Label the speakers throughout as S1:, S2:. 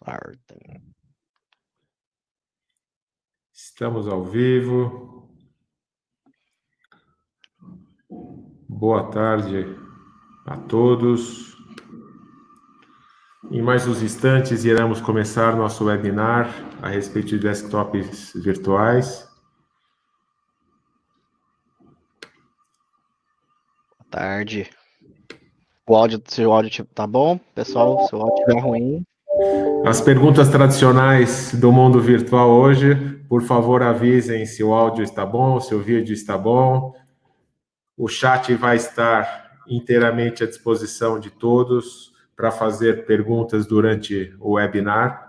S1: Ordem.
S2: Estamos ao vivo. Boa tarde a todos. Em mais uns instantes, iremos começar nosso webinar a respeito de desktops virtuais.
S1: Boa tarde. Seu áudio tá bom? Pessoal, se o áudio estiver ruim...
S2: As perguntas tradicionais do mundo virtual hoje, por favor, avisem se o áudio está bom, se o vídeo está bom. O chat vai estar inteiramente à disposição de todos para fazer perguntas durante o webinar.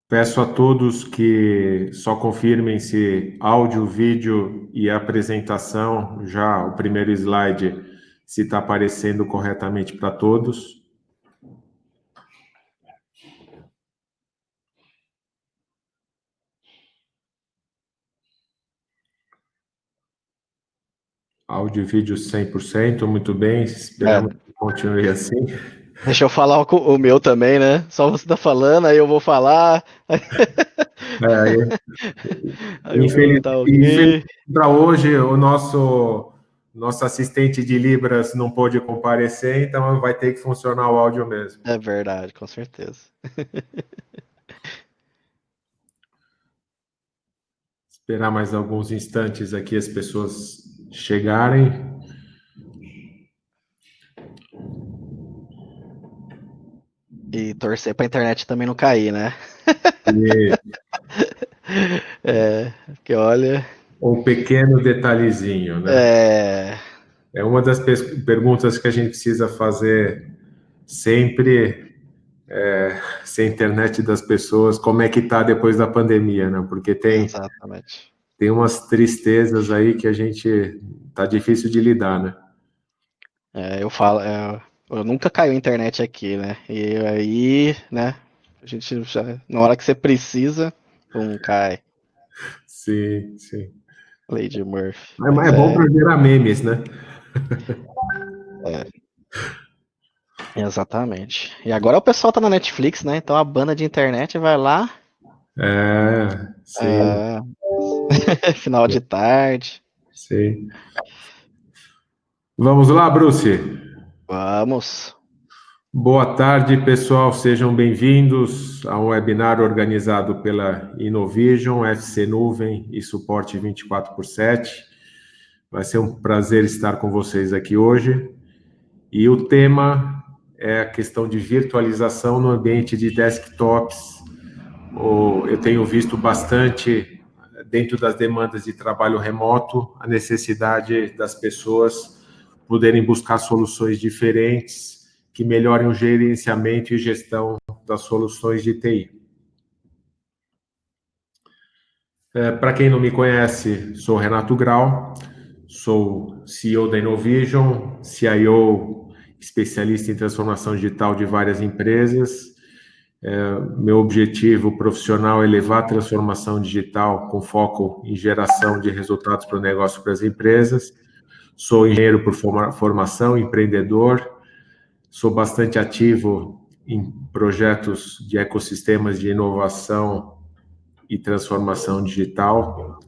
S2: Peço a todos que só confirmem se áudio, vídeo e apresentação, já o primeiro slide, se está aparecendo corretamente para todos. Áudio e vídeo 100%, muito bem, esperamos que continue assim.
S1: Deixa eu falar o meu também, né? Só você tá falando, aí eu vou falar.
S2: Infelizmente, para hoje, o nosso assistente de Libras não pôde comparecer, então vai ter que funcionar o áudio mesmo.
S1: É verdade, com certeza.
S2: Esperar mais alguns instantes aqui as pessoas chegarem.
S1: E torcer para a internet também não cair, né? Porque olha...
S2: Um pequeno detalhezinho, né? É uma das perguntas que a gente precisa fazer sempre, se a internet das pessoas, como é que está depois da pandemia, né? Porque
S1: Exatamente.
S2: Tem umas tristezas aí que a gente tá difícil de lidar, né?
S1: Eu falo, eu nunca caiu a internet aqui, né? E aí, né? A gente já, na hora que você precisa, cai.
S2: Sim, sim.
S1: Lady Murphy.
S2: Mas é bom para gerar memes, né?
S1: Exatamente. E agora o pessoal tá na Netflix, né? Então a banda de internet vai lá.
S2: Sim.
S1: Final de tarde.
S2: Sim. Vamos lá, Bruce?
S1: Vamos.
S2: Boa tarde, pessoal. Sejam bem-vindos a um webinar organizado pela Innovision, FC Nuvem e Suporte 24/7. Vai ser um prazer estar com vocês aqui hoje. E o tema é a questão de virtualização no ambiente de desktops. Eu tenho visto bastante, dentro das demandas de trabalho remoto, a necessidade das pessoas poderem buscar soluções diferentes que melhorem o gerenciamento e gestão das soluções de TI. Para quem não me conhece, sou Renato Grau, sou CEO da Innovision, CIO, especialista em transformação digital de várias empresas. Meu objetivo profissional é levar a transformação digital com foco em geração de resultados para o negócio, para as empresas. Sou engenheiro por formação, empreendedor, sou bastante ativo em projetos de ecossistemas de inovação e transformação digital.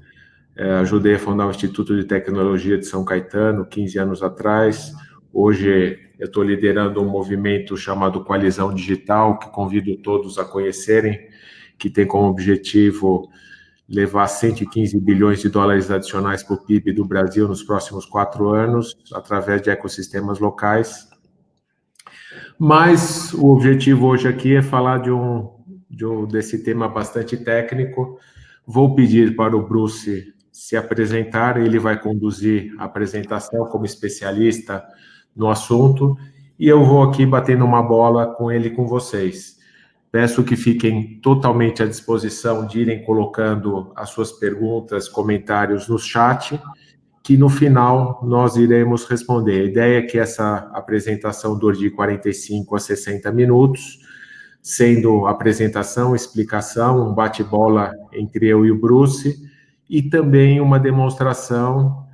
S2: Ajudei a fundar o Instituto de Tecnologia de São Caetano 15 anos atrás. Hoje eu estou liderando um movimento chamado Coalizão Digital, que convido todos a conhecerem, que tem como objetivo levar 115 bilhões de dólares adicionais para o PIB do Brasil nos próximos 4 anos, através de ecossistemas locais. Mas o objetivo hoje aqui é falar desse tema bastante técnico. Vou pedir para o Bruce se apresentar, ele vai conduzir a apresentação como especialista no assunto, e eu vou aqui batendo uma bola com ele e com vocês. Peço que fiquem totalmente à disposição de irem colocando as suas perguntas, comentários no chat, que no final nós iremos responder. A ideia é que essa apresentação dure de 45 a 60 minutos, sendo apresentação, explicação, um bate-bola entre eu e o Bruce, e também uma demonstração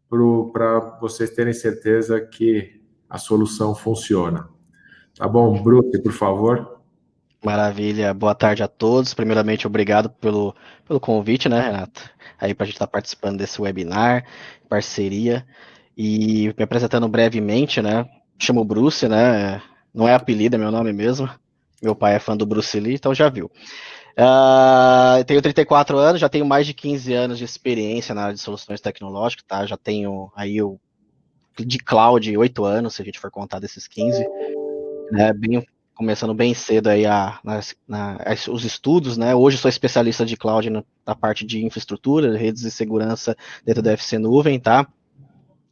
S2: para vocês terem certeza que a solução funciona. Tá bom, Bruce, por favor?
S1: Maravilha, boa tarde a todos. Primeiramente, obrigado pelo convite, né, Renato? Aí para a gente estar participando desse webinar, parceria. E me apresentando brevemente, né? Chamo Bruce, né? Não é apelido, é meu nome mesmo. Meu pai é fã do Bruce Lee, então já viu. Eu tenho 34 anos, já tenho mais de 15 anos de experiência na área de soluções tecnológicas, tá? Já tenho aí o de cloud 8 anos, se a gente for contar desses 15, né? Começando bem cedo aí os estudos, né? Hoje sou especialista de cloud na parte de infraestrutura, redes de segurança dentro da FC Nuvem, tá?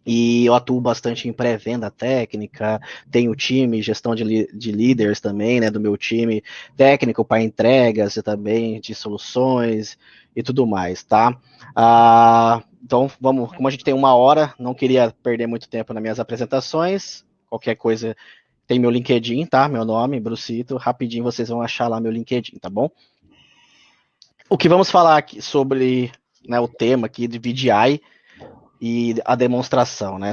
S1: E eu atuo bastante em pré-venda técnica, tenho time, gestão de líderes também, né, do meu time, técnico para entregas e também de soluções e tudo mais, tá? Então, vamos, como a gente tem 1 hora, não queria perder muito tempo nas minhas apresentações, qualquer coisa, tem meu LinkedIn, tá? Meu nome, Brucito, rapidinho vocês vão achar lá meu LinkedIn, tá bom? O que vamos falar aqui sobre, né, o tema aqui de VDI, e a demonstração, né?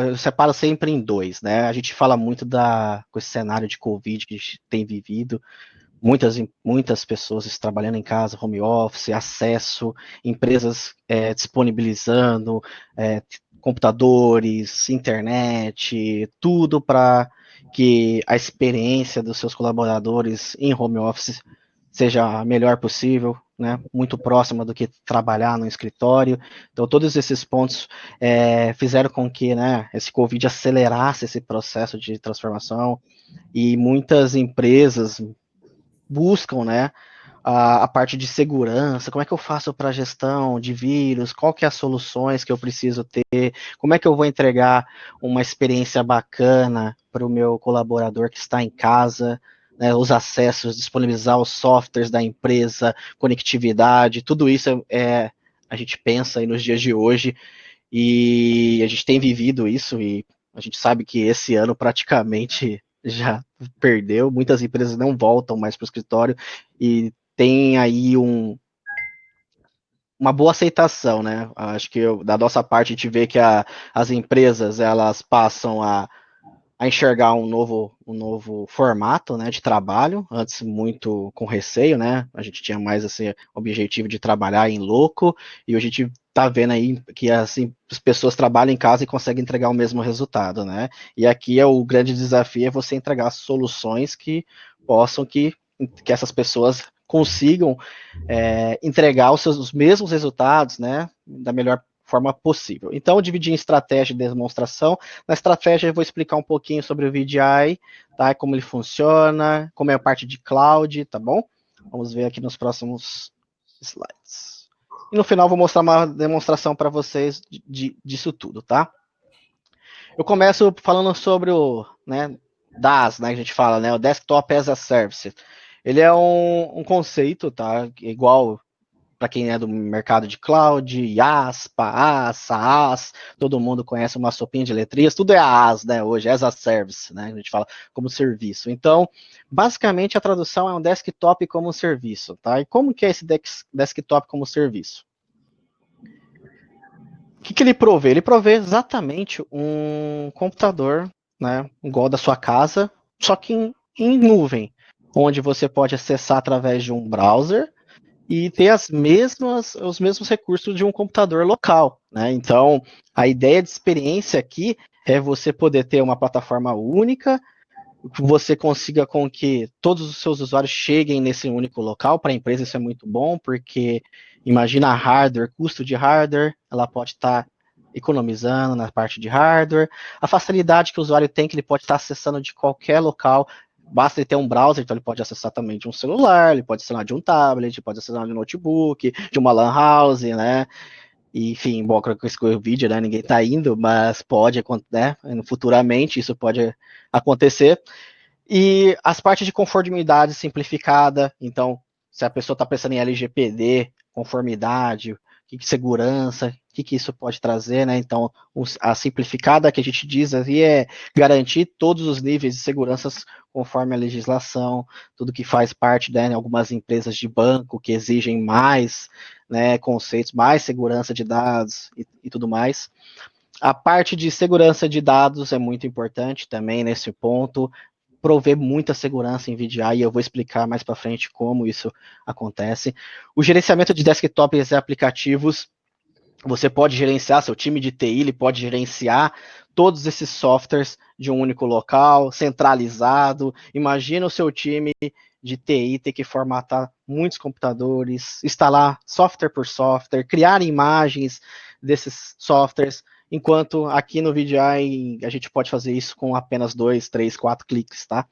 S1: Eu separo sempre em dois, né? A gente fala muito com esse cenário de Covid que a gente tem vivido, muitas pessoas trabalhando em casa, home office, acesso, empresas disponibilizando computadores, internet, tudo para que a experiência dos seus colaboradores em home office seja a melhor possível, né, muito próxima do que trabalhar no escritório. Então, todos esses pontos fizeram com que, né, esse Covid acelerasse esse processo de transformação e muitas empresas buscam, né, a parte de segurança, como é que eu faço para gestão de vírus, qual que é as soluções que eu preciso ter, como é que eu vou entregar uma experiência bacana para o meu colaborador que está em casa, né, os acessos, disponibilizar os softwares da empresa, conectividade, tudo isso a gente pensa aí nos dias de hoje e a gente tem vivido isso e a gente sabe que esse ano praticamente já perdeu, muitas empresas não voltam mais para o escritório e tem aí uma boa aceitação, né? Acho que da nossa parte a gente vê que as empresas elas passam a enxergar um novo formato, né, de trabalho, antes muito com receio, né? A gente tinha mais esse objetivo de trabalhar em loco e hoje a gente tá vendo aí que assim, as pessoas trabalham em casa e conseguem entregar o mesmo resultado, né? E aqui é o grande desafio é você entregar soluções que possam que essas pessoas consigam entregar os mesmos resultados, né, da melhor forma possível. Então, eu dividi em estratégia e demonstração. Na estratégia, eu vou explicar um pouquinho sobre o VDI, tá, como ele funciona, como é a parte de cloud, tá bom? Vamos ver aqui nos próximos slides. E no final, vou mostrar uma demonstração para vocês disso tudo, tá? Eu começo falando sobre o, né, DaaS, né, que a gente fala, né, o Desktop as a Service. Ele é um conceito, tá, igual para quem é do mercado de cloud, IaaS, PaaS, SaaS, todo mundo conhece uma sopinha de letrinhas, tudo é AAS, né, hoje, as a service, né, a gente fala como serviço. Então, basicamente, a tradução é um desktop como serviço, tá? E como que é esse desktop como serviço? O que ele provê? Ele provê exatamente um computador, né, igual da sua casa, só que em nuvem, onde você pode acessar através de um browser e ter os mesmos recursos de um computador local, né? Então, a ideia de experiência aqui é você poder ter uma plataforma única, que você consiga com que todos os seus usuários cheguem nesse único local. Para a empresa isso é muito bom, porque imagina hardware, custo de hardware, ela pode estar economizando na parte de hardware, a facilidade que o usuário tem, que ele pode estar acessando de qualquer local. Basta ele ter um browser, então ele pode acessar também de um celular, ele pode acessar de um tablet, pode acessar de um notebook, de uma LAN house, né? E, enfim, bom, com esse vídeo, né? Ninguém está indo, mas pode, né? Futuramente isso pode acontecer. E as partes de conformidade simplificada, então, se a pessoa está pensando em LGPD, conformidade, segurança, o que isso pode trazer, né? Então, a simplificada que a gente diz aí é garantir todos os níveis de segurança conforme a legislação, tudo que faz parte, né, em algumas empresas de banco que exigem mais, né, conceitos, mais segurança de dados e tudo mais. A parte de segurança de dados é muito importante também nesse ponto, prover muita segurança em VDI, e eu vou explicar mais para frente como isso acontece. O gerenciamento de desktops e aplicativos, você pode gerenciar, seu time de TI ele pode gerenciar todos esses softwares de um único local, centralizado. Imagina o seu time de TI ter que formatar muitos computadores, instalar software por software, criar imagens desses softwares, enquanto aqui no VDI a gente pode fazer isso com apenas 2, 3, 4 cliques, tá?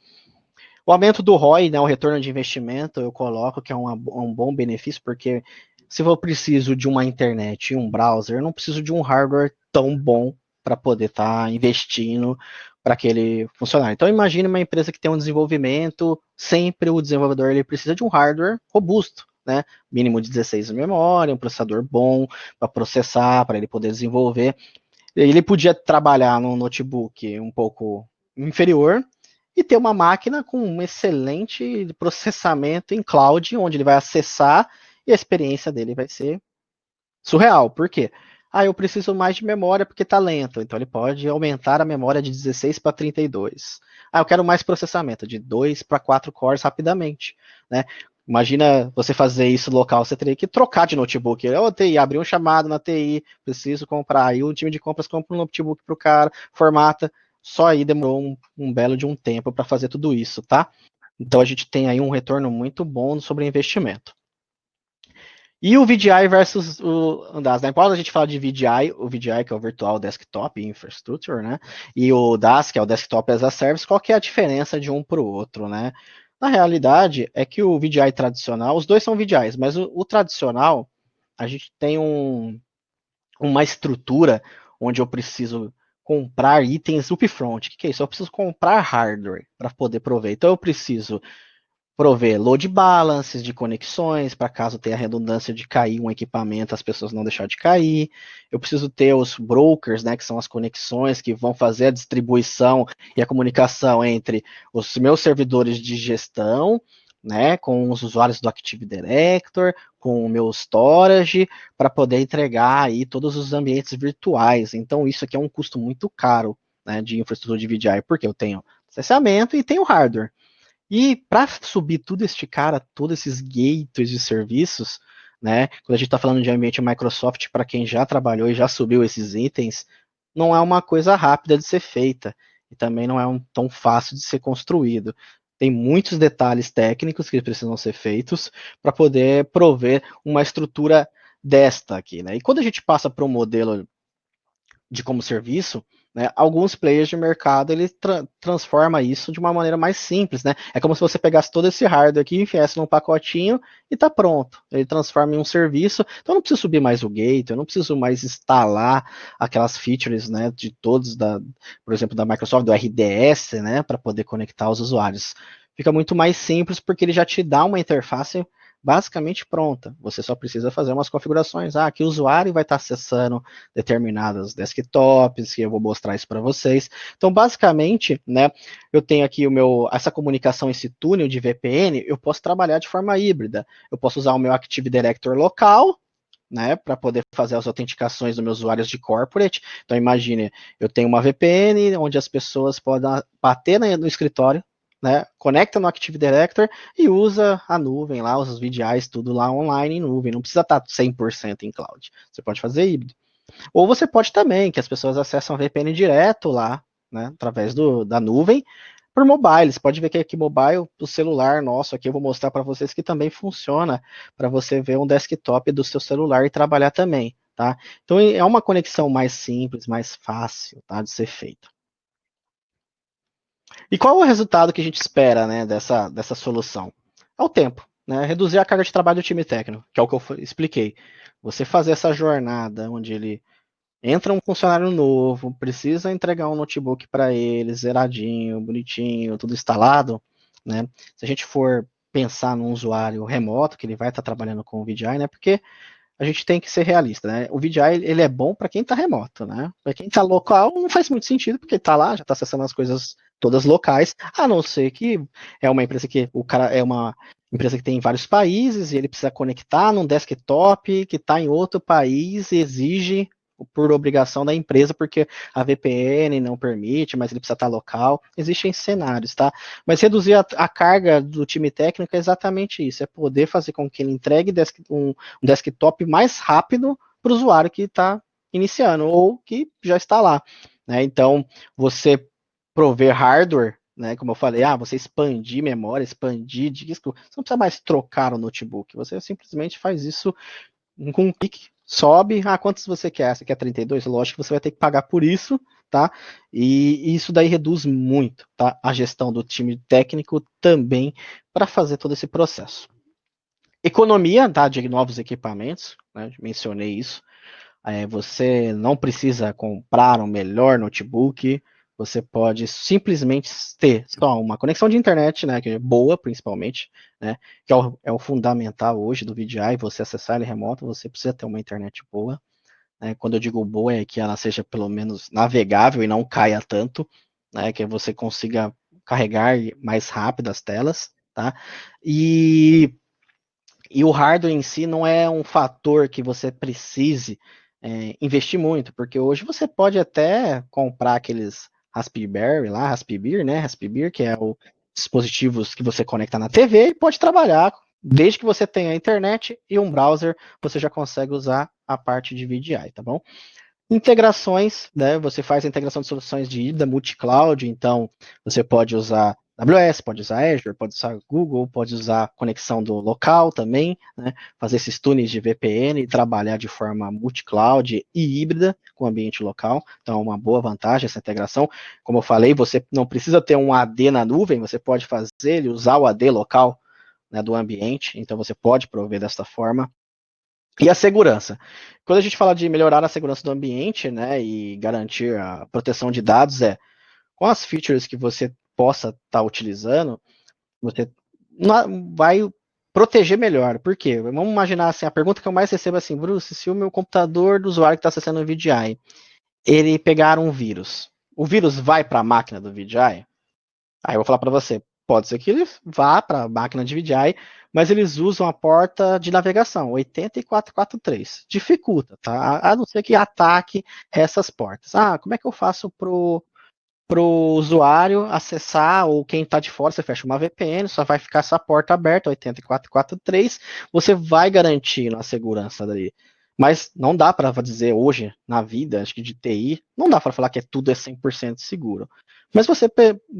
S1: O aumento do ROI, né, o retorno de investimento, eu coloco que é um bom benefício, porque se eu preciso de uma internet e um browser, eu não preciso de um hardware tão bom para poder estar investindo para aquele funcionar. Então imagine uma empresa que tem um desenvolvimento, sempre o desenvolvedor ele precisa de um hardware robusto, né? Mínimo de 16 de memória, um processador bom para processar, para ele poder desenvolver. Ele podia trabalhar num notebook um pouco inferior e ter uma máquina com um excelente processamento em cloud, onde ele vai acessar e a experiência dele vai ser surreal. Por quê? Ah, eu preciso mais de memória porque está lento. Então ele pode aumentar a memória de 16 para 32. Ah, eu quero mais processamento, de 2 para 4 cores rapidamente. Né? Imagina você fazer isso local, você teria que trocar de notebook. Eu TI, abrir um chamado na TI, preciso comprar. Aí o time de compras compra um notebook para o cara, formata. Só aí demorou um belo de um tempo para fazer tudo isso, tá? Então a gente tem aí um retorno muito bom sobre investimento. E o VDI versus o DAS, né? Quando a gente fala de VDI, o VDI que é o Virtual Desktop Infrastructure, né? E o DAS, que é o Desktop as a Service, qual que é a diferença de um para o outro, né? Na realidade, é que o VDI tradicional, os dois são VDIs, mas o tradicional, a gente tem uma estrutura onde eu preciso comprar itens upfront. O que é isso? Eu preciso comprar hardware para poder prover. Então eu preciso prover load balances de conexões, para caso tenha redundância de cair um equipamento, as pessoas não deixar de cair. Eu preciso ter os brokers, né, que são as conexões que vão fazer a distribuição e a comunicação entre os meus servidores de gestão, né, com os usuários do Active Directory, com o meu storage, para poder entregar aí todos os ambientes virtuais. Então, isso aqui é um custo muito caro, né, de infraestrutura de VDI, porque eu tenho processamento e tenho hardware. E para subir tudo este cara, todos esses gateways de serviços, né? Quando a gente está falando de ambiente Microsoft, para quem já trabalhou e já subiu esses itens, não é uma coisa rápida de ser feita e também não é tão fácil de ser construído. Tem muitos detalhes técnicos que precisam ser feitos para poder prover uma estrutura desta aqui, né? E quando a gente passa para um modelo de como serviço, né, alguns players de mercado ele transforma isso de uma maneira mais simples, né? É como se você pegasse todo esse hardware aqui, enfiasse num pacotinho e tá pronto. Ele transforma em um serviço. Então eu não preciso subir mais o gate, eu não preciso mais instalar aquelas features, né, de todos por exemplo, da Microsoft, do RDS, né, para poder conectar os usuários. Fica muito mais simples porque ele já te dá uma interface basicamente pronta. Você só precisa fazer umas configurações. Ah, que o usuário vai estar acessando determinados desktops, que eu vou mostrar isso para vocês. Então, basicamente, né, eu tenho aqui essa comunicação, esse túnel de VPN, eu posso trabalhar de forma híbrida. Eu posso usar o meu Active Directory local, né, para poder fazer as autenticações dos meus usuários de corporate. Então, imagine, eu tenho uma VPN onde as pessoas podem bater no escritório, né, conecta no Active Directory e usa a nuvem lá, os VDIs, tudo lá online em nuvem. Não precisa estar 100% em cloud. Você pode fazer híbrido. Ou você pode também, que as pessoas acessam a VPN direto lá, né, através da nuvem, por mobile. Você pode ver que aqui mobile, o celular nosso aqui, eu vou mostrar para vocês que também funciona para você ver um desktop do seu celular e trabalhar também, tá? Então é uma conexão mais simples, mais fácil, tá, de ser feita. E qual é o resultado que a gente espera, né, dessa solução? É o tempo, né? Reduzir a carga de trabalho do time técnico, que é o que eu expliquei. Você fazer essa jornada onde ele entra um funcionário novo, precisa entregar um notebook para ele, zeradinho, bonitinho, tudo instalado, né? Se a gente for pensar num usuário remoto, que ele vai estar trabalhando com o VDI, né? Porque a gente tem que ser realista, né? O VDI, ele é bom para quem está remoto, né? Para quem está local, não faz muito sentido, porque está lá, já está acessando as coisas todas locais, a não ser que é uma empresa que o cara é uma empresa que tem em vários países e ele precisa conectar num desktop que está em outro país e exige por obrigação da empresa, porque a VPN não permite, mas ele precisa estar local. Existem cenários, tá? Mas reduzir a carga do time técnico é exatamente isso, é poder fazer com que ele entregue um desktop mais rápido para o usuário que está iniciando ou que já está lá, né? Então, você prover hardware, né, como eu falei, você expandir memória, expandir disco, você não precisa mais trocar o notebook, você simplesmente faz isso com um clique, sobe, quantos você quer? Você quer 32? Lógico que você vai ter que pagar por isso, tá? E isso daí reduz muito, tá? A gestão do time técnico também para fazer todo esse processo. Economia, tá? De novos equipamentos, né? Mencionei isso. Você não precisa comprar um melhor notebook, você pode simplesmente ter só uma conexão de internet, né, que é boa, principalmente, né, que é o fundamental hoje do VDI, você acessar ele remoto, você precisa ter uma internet boa, né, quando eu digo boa é que ela seja pelo menos navegável e não caia tanto, né, que você consiga carregar mais rápido as telas, tá, e o hardware em si não é um fator que você precise investir muito, porque hoje você pode até comprar aqueles Raspberry, né? Raspberry, que é o dispositivos que você conecta na TV e pode trabalhar. Desde que você tenha internet e um browser, você já consegue usar a parte de VDI, tá bom? Integrações, né? Você faz a integração de soluções de híbrida multi-cloud, então você pode usar AWS, pode usar Azure, pode usar Google, pode usar conexão do local também, né? Fazer esses túneis de VPN e trabalhar de forma multi-cloud e híbrida com o ambiente local. Então, é uma boa vantagem essa integração. Como eu falei, você não precisa ter um AD na nuvem, você pode fazer ele usar o AD local, né, do ambiente, então você pode prover desta forma. E a segurança. Quando a gente fala de melhorar a segurança do ambiente, né, e garantir a proteção de dados, com as features que você possa estar utilizando, você vai proteger melhor. Por quê? Vamos imaginar assim, a pergunta que eu mais recebo é assim, Bruce, se o meu computador do usuário que está acessando o VDI, ele pegar um vírus, o vírus vai para a máquina do VDI? Aí eu vou falar para você, pode ser que ele vá para a máquina de VDI, mas eles usam a porta de navegação, 8443. Dificulta, tá? A não ser que ataque essas portas. Como é que eu faço pro usuário acessar, ou quem está de fora, você fecha uma VPN, só vai ficar essa porta aberta, 8443, você vai garantir a segurança dali. Mas não dá para dizer hoje, na vida, acho que de TI, não dá para falar que tudo é 100% seguro. Mas você,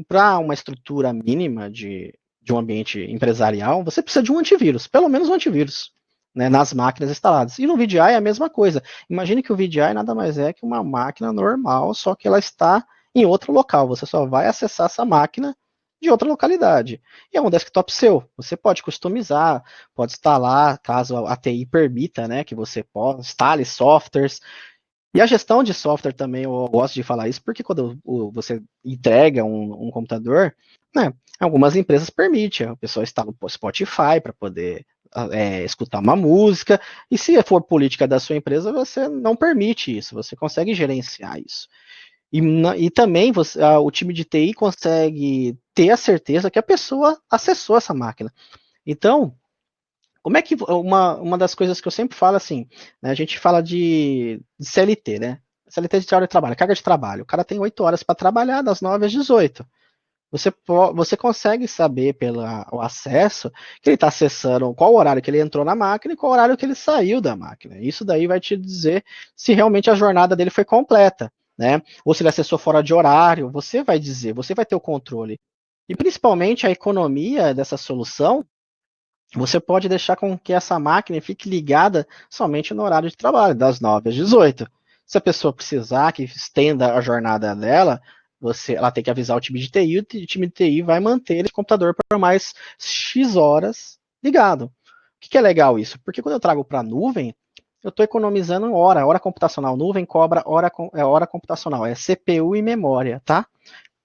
S1: para uma estrutura mínima de um ambiente empresarial, você precisa de um antivírus, pelo menos um antivírus, né, nas máquinas instaladas. E no VDI é a mesma coisa. Imagine que o VDI nada mais é que uma máquina normal, só que ela está em outro local. Você só vai acessar essa máquina de outra localidade. E é um desktop seu. Você pode customizar, pode instalar, caso a TI permita, né, que você instale softwares. E a gestão de software também, eu gosto de falar isso, porque quando você entrega um computador, né, algumas empresas permitem, a pessoa instala o Spotify para poder escutar uma música, e se for política da sua empresa, você não permite isso, você consegue gerenciar isso. E também o time de TI consegue ter a certeza que a pessoa acessou essa máquina. Então, como é que uma das coisas que eu sempre falo assim, né, a gente fala de CLT, né? CLT de hora de trabalho, carga de trabalho. O cara tem 8 horas para trabalhar, das 9 às 18. Você consegue saber pelo acesso que ele está acessando qual horário que ele entrou na máquina e qual horário que ele saiu da máquina. Isso daí vai te dizer se realmente a jornada dele foi completa, né? Ou se ele acessou fora de horário, você vai dizer, você vai ter o controle. E principalmente a economia dessa solução, você pode deixar com que essa máquina fique ligada somente no horário de trabalho, das 9 às 18. Se a pessoa precisar que estenda a jornada dela, ela tem que avisar o time de TI, o time de TI vai manter esse computador por mais X horas ligado. O que é legal isso? Porque quando eu trago para a nuvem, eu estou economizando hora computacional. Nuvem cobra hora computacional, é CPU e memória, tá?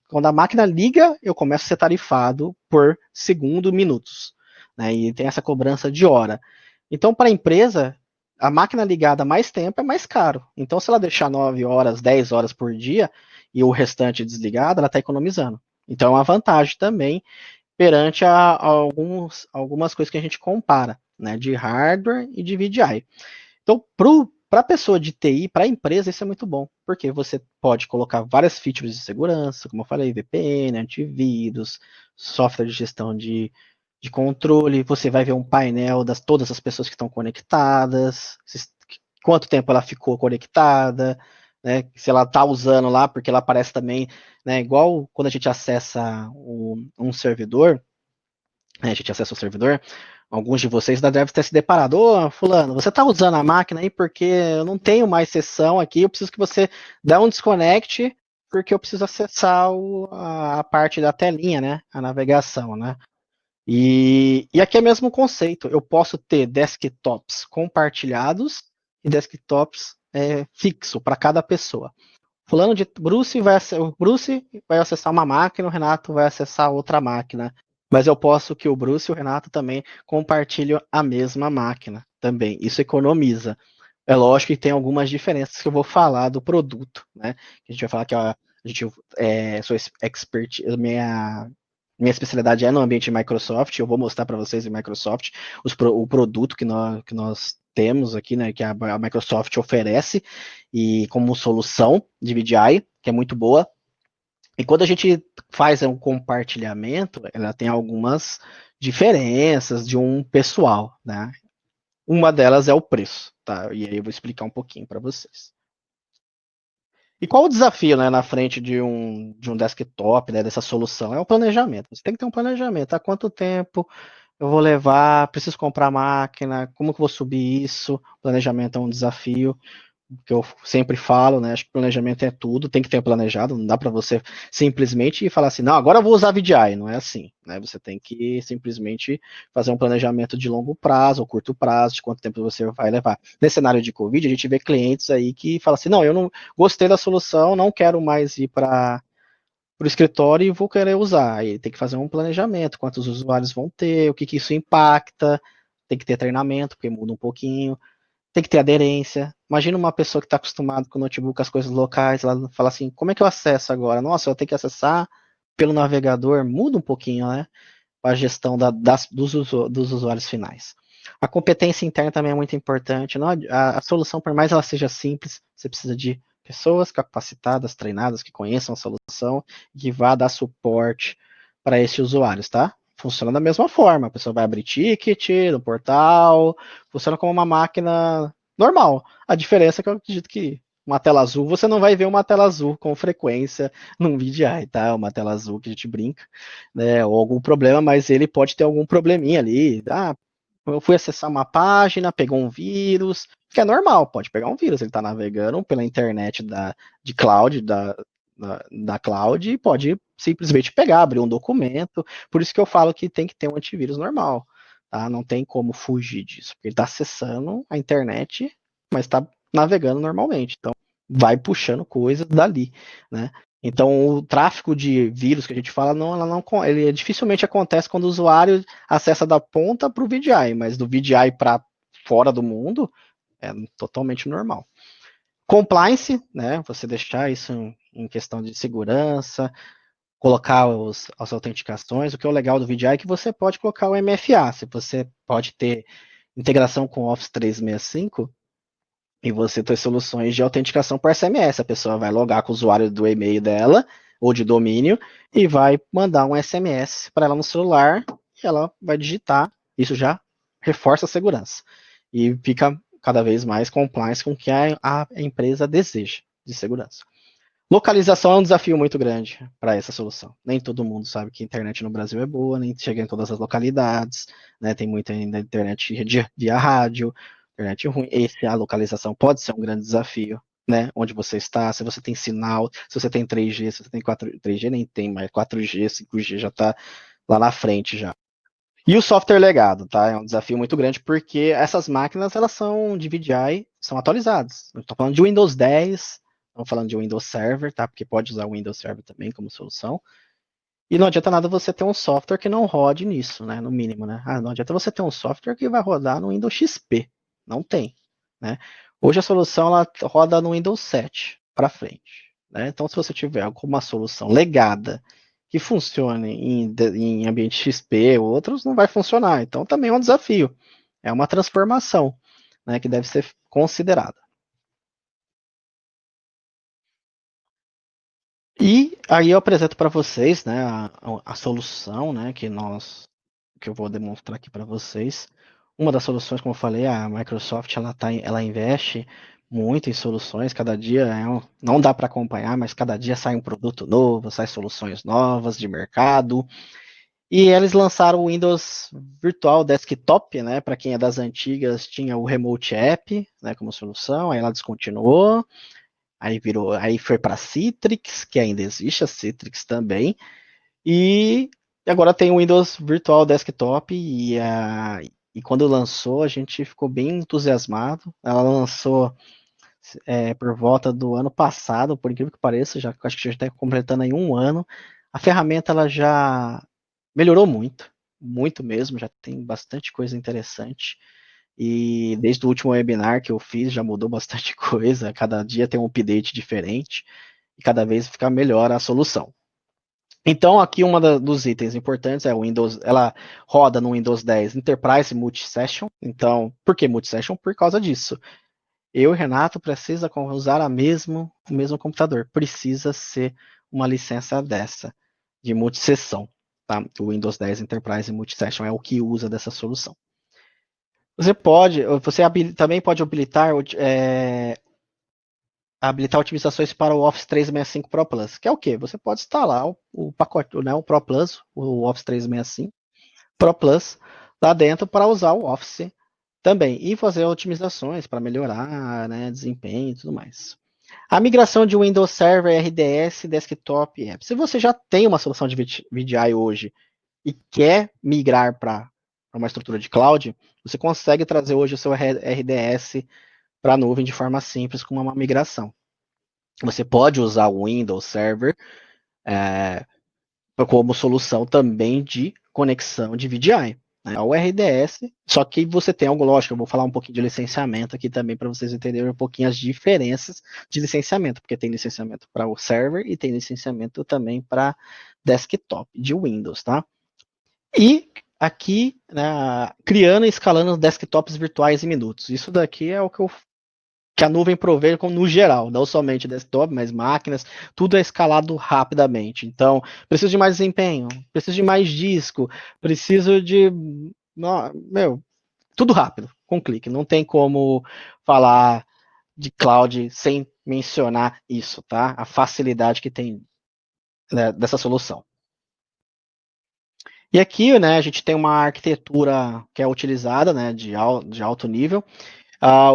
S1: Quando a máquina liga, eu começo a ser tarifado por segundo, minutos. Né? E tem essa cobrança de hora. Então, para a empresa, a máquina ligada mais tempo é mais caro. Então, se ela deixar 9 horas, 10 horas por dia e o restante desligado, ela está economizando. Então, é uma vantagem também perante algumas coisas que a gente compara, né, de hardware e de VDI. Então, Para a pessoa de TI, para a empresa, isso é muito bom, porque você pode colocar várias features de segurança, como eu falei, VPN, antivírus, software de gestão de controle, você vai ver um painel das todas as pessoas que estão conectadas, quanto tempo ela ficou conectada, né, se ela está usando lá, porque ela aparece também, né, igual quando a gente acessa um servidor, né, a gente acessa o servidor, alguns de vocês devem ter se deparado, ô fulano, você está usando a máquina aí porque eu não tenho mais sessão aqui, eu preciso que você dê um desconect, porque eu preciso acessar a parte da telinha, né, a navegação, né. E aqui é o mesmo conceito, eu posso ter desktops compartilhados e desktops fixo para cada pessoa. Fulano de o Bruce vai acessar uma máquina, o Renato vai acessar outra máquina. Mas eu posso que o Bruce e o Renato também compartilhem a mesma máquina também. Isso economiza. É lógico que tem algumas diferenças que eu vou falar do produto, né? A gente vai falar que a gente sou expert, minha especialidade é no ambiente Microsoft. Eu vou mostrar para vocês em Microsoft o produto que nós temos aqui, né? Que a Microsoft oferece e como solução de VDI, que é muito boa. E quando a gente faz um compartilhamento, ela tem algumas diferenças de um pessoal, né? Uma delas é o preço, tá? E aí eu vou explicar um pouquinho para vocês. E qual o desafio, né, na frente de um desktop, né, dessa solução? É o planejamento. Você tem que ter um planejamento. Há quanto tempo eu vou levar? Preciso comprar máquina? Como que eu vou subir isso? O planejamento é um desafio que eu sempre falo, né? Acho que planejamento é tudo, tem que ter planejado, não dá para você simplesmente falar assim, não, agora eu vou usar VDI, não é assim, né? Você tem que simplesmente fazer um planejamento de longo prazo ou curto prazo, de quanto tempo você vai levar. Nesse cenário de Covid, a gente vê clientes aí que falam assim, não, eu não gostei da solução, não quero mais ir para o escritório e vou querer usar. Aí tem que fazer um planejamento, quantos usuários vão ter, o que isso impacta, tem que ter treinamento, porque muda um pouquinho, tem que ter aderência. Imagina uma pessoa que está acostumada com o notebook, as coisas locais, ela fala assim, como é que eu acesso agora? Nossa, eu tenho que acessar pelo navegador, muda um pouquinho, né? A gestão dos usuários finais. A competência interna também é muito importante. Não, a solução, por mais ela seja simples, você precisa de pessoas capacitadas, treinadas, que conheçam a solução e que vá dar suporte para esses usuários, tá? Funciona da mesma forma. A pessoa vai abrir ticket no portal, funciona como uma máquina normal. A diferença é que eu acredito que uma tela azul, você não vai ver uma tela azul com frequência num VDI, tá? Uma tela azul que a gente brinca, né? Ou algum problema, mas ele pode ter algum probleminha ali. Ah, eu fui acessar uma página, pegou um vírus, que é normal, pode pegar um vírus. Ele está navegando pela internet de cloud, da cloud, e pode simplesmente pegar, abrir um documento. Por isso que eu falo que tem que ter um antivírus normal, tá? Não tem como fugir disso, porque ele está acessando a internet, mas está navegando normalmente. Então, vai puxando coisas dali, né? Então, o tráfego de vírus que a gente fala, ele dificilmente acontece quando o usuário acessa da ponta para o VDI, mas do VDI para fora do mundo é totalmente normal. Compliance, né? Você deixar isso em questão de segurança, colocar as autenticações. O que é o legal do VDI é que você pode colocar o MFA, se você pode ter integração com o Office 365 e você ter soluções de autenticação por SMS. A pessoa vai logar com o usuário do e-mail dela ou de domínio e vai mandar um SMS para ela no celular e ela vai digitar. Isso já reforça a segurança e fica cada vez mais compliance com o que a empresa deseja de segurança. Localização é um desafio muito grande para essa solução. Nem todo mundo sabe que a internet no Brasil é boa, nem chega em todas as localidades, né? Tem muita ainda internet via rádio, internet ruim. A localização pode ser um grande desafio, né? Onde você está, se você tem sinal, se você tem 3G, se você tem 3G nem tem, mas 4G, 5G já está lá na frente já. E o software legado, tá? É um desafio muito grande porque essas máquinas, elas são de VDI, são atualizadas. Estou falando de Windows 10, estamos falando de Windows Server, tá? Porque pode usar o Windows Server também como solução. E não adianta nada você ter um software que não rode nisso, né? No mínimo, né? Não adianta você ter um software que vai rodar no Windows XP. Não tem, né? Hoje a solução ela roda no Windows 7 para frente, né? Então, se você tiver alguma solução legada que funcione em ambiente XP ou outros, não vai funcionar. Então, também é um desafio. É uma transformação, né, que deve ser considerada. E aí eu apresento para vocês, né, a solução, né, que eu vou demonstrar aqui para vocês. Uma das soluções, como eu falei, a Microsoft ela investe muito em soluções. Cada dia não dá para acompanhar, mas cada dia sai um produto novo, sai soluções novas de mercado. E eles lançaram o Windows Virtual Desktop, né? Para quem é das antigas, tinha o Remote App, né, como solução. Aí ela descontinuou. Aí foi para Citrix, que ainda existe a Citrix também. E agora tem o Windows Virtual Desktop e quando lançou a gente ficou bem entusiasmado. Ela lançou por volta do ano passado, por incrível que pareça, já acho que já está completando aí um ano. A ferramenta ela já melhorou muito, muito mesmo, já tem bastante coisa interessante. E desde o último webinar que eu fiz já mudou bastante coisa. Cada dia tem um update diferente e cada vez fica melhor a solução. Então, aqui dos itens importantes é o Windows, ela roda no Windows 10 Enterprise Multisession. Então, por que Multisession? Por causa disso. Eu e Renato precisa usar o mesmo computador. Precisa ser uma licença dessa, de multisessão. Tá? O Windows 10 Enterprise Multisession é o que usa dessa solução. Também pode habilitar otimizações para o Office 365 Pro Plus, que é o quê? Você pode instalar o pacote, né, o Pro Plus, o Office 365 Pro Plus, lá dentro para usar o Office também e fazer otimizações para melhorar, né, desempenho e tudo mais. A migração de Windows Server RDS Desktop App. Se você já tem uma solução de VDI hoje e quer migrar para uma estrutura de cloud, você consegue trazer hoje o seu RDS para a nuvem de forma simples com uma migração. Você pode usar o Windows Server como solução também de conexão de VDI. Né? O RDS, só que você tem algo lógico, eu vou falar um pouquinho de licenciamento aqui também para vocês entenderem um pouquinho as diferenças de licenciamento, porque tem licenciamento para o server e tem licenciamento também para desktop de Windows, tá? E aqui, né, criando e escalando desktops virtuais em minutos. Isso daqui é o que a nuvem provê no geral, não somente desktop, mas máquinas, tudo é escalado rapidamente. Então, preciso de mais desempenho, preciso de mais disco, preciso de. Tudo rápido, com clique. Não tem como falar de cloud sem mencionar isso, tá? A facilidade que tem, né, dessa solução. E aqui, né, a gente tem uma arquitetura que é utilizada, né, de alto nível.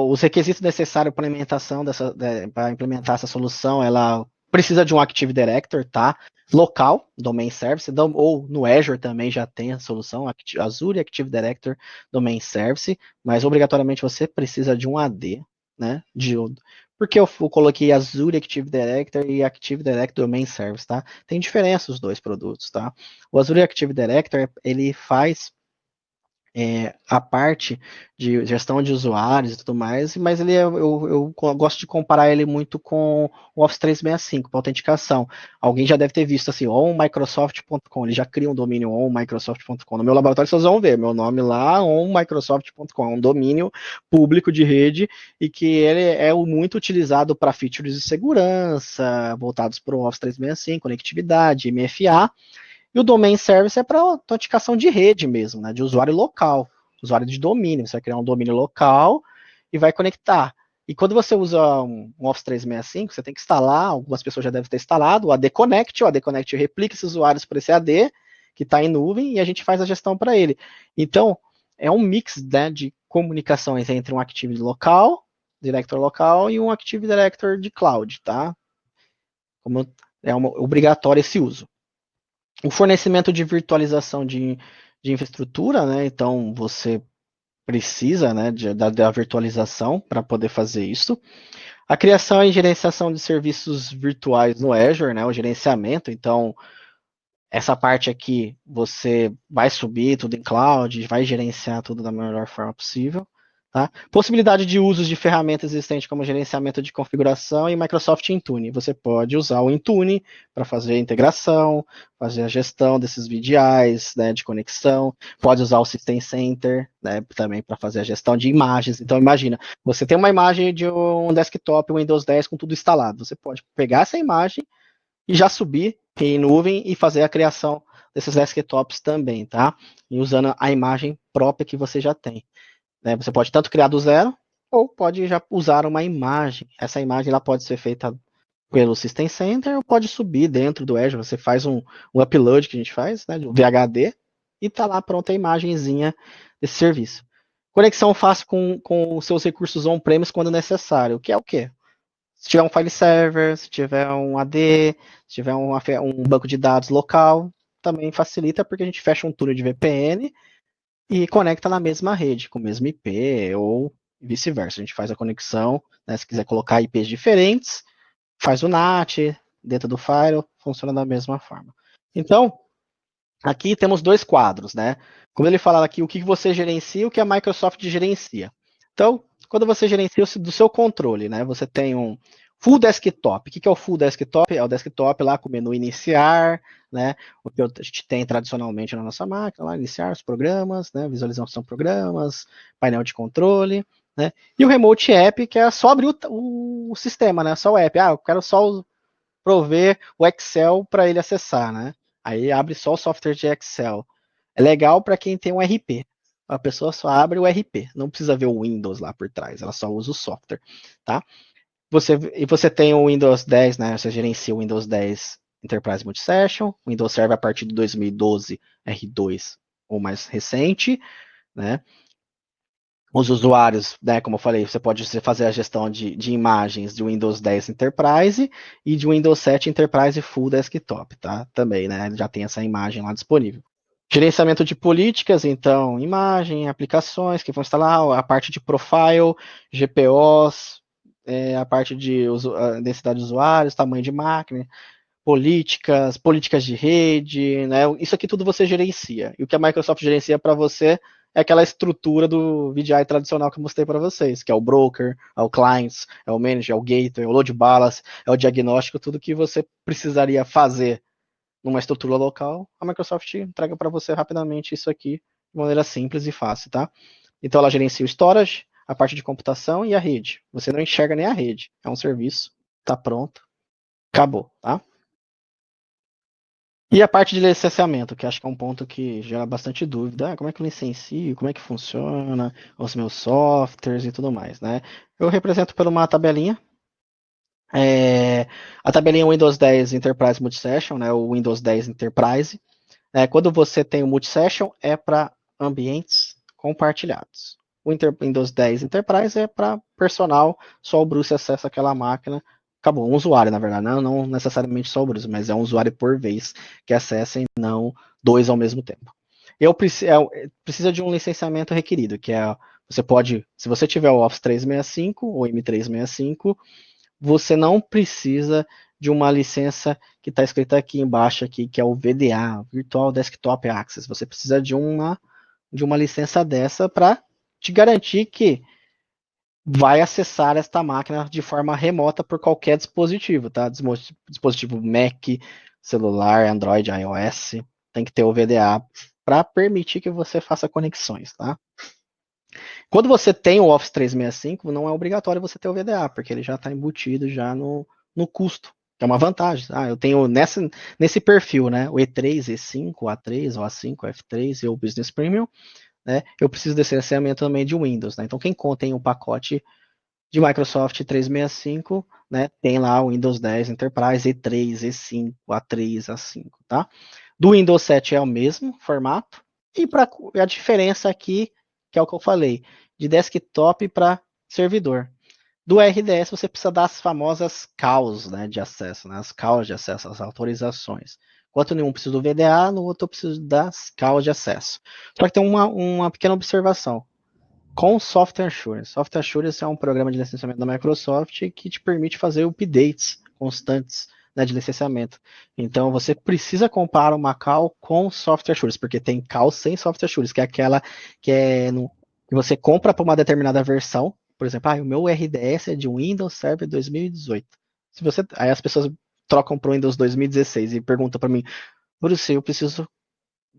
S1: Os requisitos necessários para implementar essa solução, ela precisa de um Active Directory, tá? Local, Domain Service, ou no Azure também já tem a solução, Azure Active Directory Domain Service, mas obrigatoriamente você precisa de um AD, né? Porque eu coloquei Azure Active Directory e Active Directory Domain Service, tá? Tem diferença os dois produtos, tá? O Azure Active Directory, ele faz a parte de gestão de usuários e tudo mais, mas eu gosto de comparar ele muito com o Office 365 para autenticação. Alguém já deve ter visto assim, onmicrosoft.com, ele já cria um domínio onmicrosoft.com. No meu laboratório vocês vão ver, meu nome lá, onmicrosoft.com, é um domínio público de rede e que ele é muito utilizado para features de segurança, voltados para o Office 365, conectividade, MFA, e o domain service é para autenticação de rede mesmo, né, de usuário local, usuário de domínio. Você vai criar um domínio local e vai conectar. E quando você usa um Office 365, você tem que instalar, algumas pessoas já devem ter instalado, o AD Connect. O AD Connect replica esses usuários para esse AD, que está em nuvem, e a gente faz a gestão para ele. Então, é um mix, né, de comunicações entre um Active local, Director local, e um Active Director de cloud, tá? Como é obrigatório esse uso. O fornecimento de virtualização de infraestrutura, né? Então você precisa, né, da virtualização para poder fazer isso. A criação e gerenciação de serviços virtuais no Azure, né? O gerenciamento. Então essa parte aqui você vai subir tudo em cloud, vai gerenciar tudo da melhor forma possível. Tá? Possibilidade de usos de ferramentas existentes como gerenciamento de configuração e Microsoft Intune. Você pode usar o Intune para fazer a integração, fazer a gestão desses VDIs, né, de conexão. Pode usar o System Center, né, também para fazer a gestão de imagens. Então, imagina, você tem uma imagem de um desktop Windows 10 com tudo instalado. Você pode pegar essa imagem, e já subir em nuvem e fazer a criação desses desktops também, tá? E usando a imagem própria que você já tem. Né? Você pode tanto criar do zero, ou pode já usar uma imagem. Essa imagem ela pode ser feita pelo System Center ou pode subir dentro do Azure. Você faz um upload que a gente faz, né, do VHD, e tá lá pronta a imagenzinha desse serviço. Conexão fácil com os seus recursos on-premise quando necessário, que é o quê? Se tiver um file server, se tiver um AD, se tiver um banco de dados local, também facilita porque a gente fecha um túnel de VPN e conecta na mesma rede, com o mesmo IP, ou vice-versa. A gente faz a conexão, né, se quiser colocar IPs diferentes, faz o NAT dentro do Firewall, funciona da mesma forma. Então, aqui temos dois quadros, né? Como ele fala aqui, o que você gerencia e o que a Microsoft gerencia. Então, quando você gerencia do seu controle, né? Você tem um full desktop. O que é o full desktop? É o desktop lá com o menu iniciar, né? O que a gente tem tradicionalmente na nossa máquina, lá, iniciar os programas, né? Visualização de programas, painel de controle, né? E o Remote App, que é só abrir o sistema, né? Só o app. Ah, eu quero só prover o Excel para ele acessar, né? Aí abre só o software de Excel. É legal para quem tem um RP. A pessoa só abre o RP, não precisa ver o Windows lá por trás, ela só usa o software, tá? Você tem o Windows 10, né? Você gerencia o Windows 10 Enterprise Multisession, o Windows Server a partir de 2012 R2 ou mais recente, né? Os usuários, né, como eu falei, você pode fazer a gestão de imagens de Windows 10 Enterprise e de Windows 7 Enterprise Full Desktop, tá? Também, né? Já tem essa imagem lá disponível. Gerenciamento de políticas, então, imagem, aplicações que vão instalar, a parte de profile, GPOs, a parte de densidade de usuários, tamanho de máquina, políticas de rede, né? Isso aqui tudo você gerencia. E o que a Microsoft gerencia para você é aquela estrutura do VDI tradicional que eu mostrei para vocês, que é o broker, é o clients, é o manager, é o gateway, é o load balance, é o diagnóstico, tudo que você precisaria fazer numa estrutura local, a Microsoft entrega para você rapidamente isso aqui de maneira simples e fácil, tá? Então ela gerencia o storage, a parte de computação e a rede. Você não enxerga nem a rede, é um serviço, tá pronto, acabou, tá? E a parte de licenciamento, que acho que é um ponto que gera bastante dúvida. Como é que eu licencio? Como é que funciona os meus softwares e tudo mais, né? Eu represento por uma tabelinha. A tabelinha Windows 10 Enterprise Multisession, né? O Windows 10 Enterprise. Quando você tem o Multisession, é para ambientes compartilhados. O Windows 10 Enterprise é para personal, só o Bruce acessa aquela máquina. Acabou, um usuário, na verdade, não necessariamente só o Bruce, mas é um usuário por vez que acessa e não dois ao mesmo tempo. Precisa de um licenciamento requerido, que é, você pode, se você tiver o Office 365 ou M365, você não precisa de uma licença que está escrita aqui embaixo, aqui, que é o VDA, Virtual Desktop Access. Você precisa de uma licença dessa para te garantir que vai acessar esta máquina de forma remota por qualquer dispositivo, tá? Dispositivo Mac, celular, Android, iOS, tem que ter o VDA para permitir que você faça conexões, tá? Quando você tem o Office 365, não é obrigatório você ter o VDA, porque ele já está embutido já no custo, que é uma vantagem. Eu tenho nesse perfil, né, o E3, E5, A3, o A5, o F3 e o Business Premium, né, eu preciso desse licenciamento também de Windows, né, então quem tem um pacote de Microsoft 365, né, tem lá o Windows 10 Enterprise, E3, E5, A3, A5, tá? Do Windows 7 é o mesmo formato, e a diferença aqui, que é o que eu falei, de desktop para servidor. Do RDS você precisa das famosas CAUs, né, de acesso, né, as CAUs de acesso, as autorizações. Enquanto nenhum precisa do VDA, no outro eu preciso das CAUs de acesso. Só que tem uma pequena observação. Com Software Assurance. Software Assurance é um programa de licenciamento da Microsoft que te permite fazer updates constantes, né, de licenciamento. Então você precisa comparar uma CAL com Software Assurance, porque tem CAL sem Software Assurance, que é aquela que você compra para uma determinada versão. Por exemplo, o meu RDS é de Windows Server 2018. Aí as pessoas trocam para o Windows 2016 e perguntam para mim, Bruce, eu preciso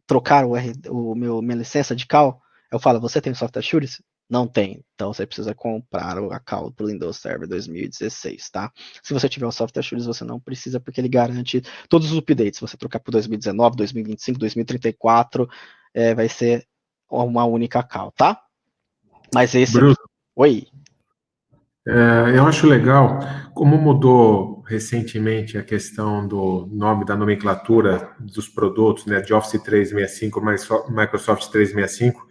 S1: trocar minha licença de CAL? Eu falo, você tem Software Assurance? Não tem. Então você precisa comprar o account para o Windows Server 2016, tá? Se você tiver o Software Assurance, você não precisa, porque ele garante todos os updates. Se você trocar para 2019, 2025, 2034, vai ser uma única account, tá? Mas esse
S2: Bruno,
S1: aqui. Oi.
S2: eu acho legal, como mudou recentemente a questão do nome da nomenclatura dos produtos, né, de Office 365, Microsoft 365,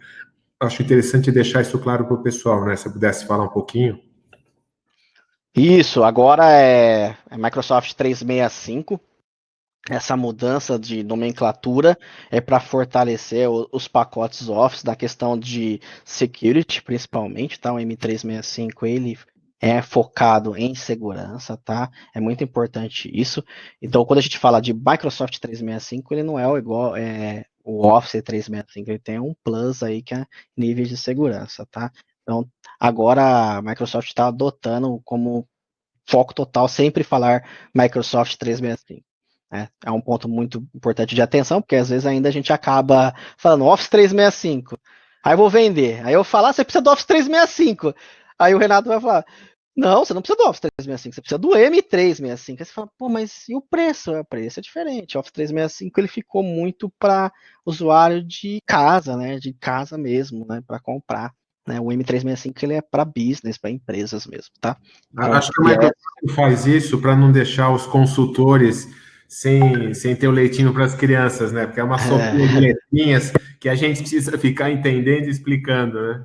S2: acho interessante deixar isso claro para o pessoal, né? Se eu pudesse falar um pouquinho.
S1: Isso, agora é Microsoft 365. Essa mudança de nomenclatura é para fortalecer os pacotes Office da questão de security, principalmente, tá? O M365 ele é focado em segurança, tá? É muito importante isso. Então, quando a gente fala de Microsoft 365, ele não é igual o Office 365, ele tem um plus aí que é nível de segurança, tá? Então, agora a Microsoft está adotando como foco total sempre falar Microsoft 365. É um ponto muito importante de atenção, porque às vezes ainda a gente acaba falando Office 365. Aí eu vou vender. Aí eu falar, você precisa do Office 365. Aí o Renato vai falar, não, você não precisa do Office 365, você precisa do M365. Aí você fala, pô, mas e o preço? O preço é diferente. O Office 365 ele ficou muito para usuário de casa, né? De casa mesmo, né? Para comprar. Né? O M365 ele é para business, para empresas mesmo, tá? Então,
S2: Acho que a Microsoft faz isso para não deixar os consultores sem ter o leitinho para as crianças, né? Porque é uma sopinha de letrinhas que a gente precisa ficar entendendo e explicando,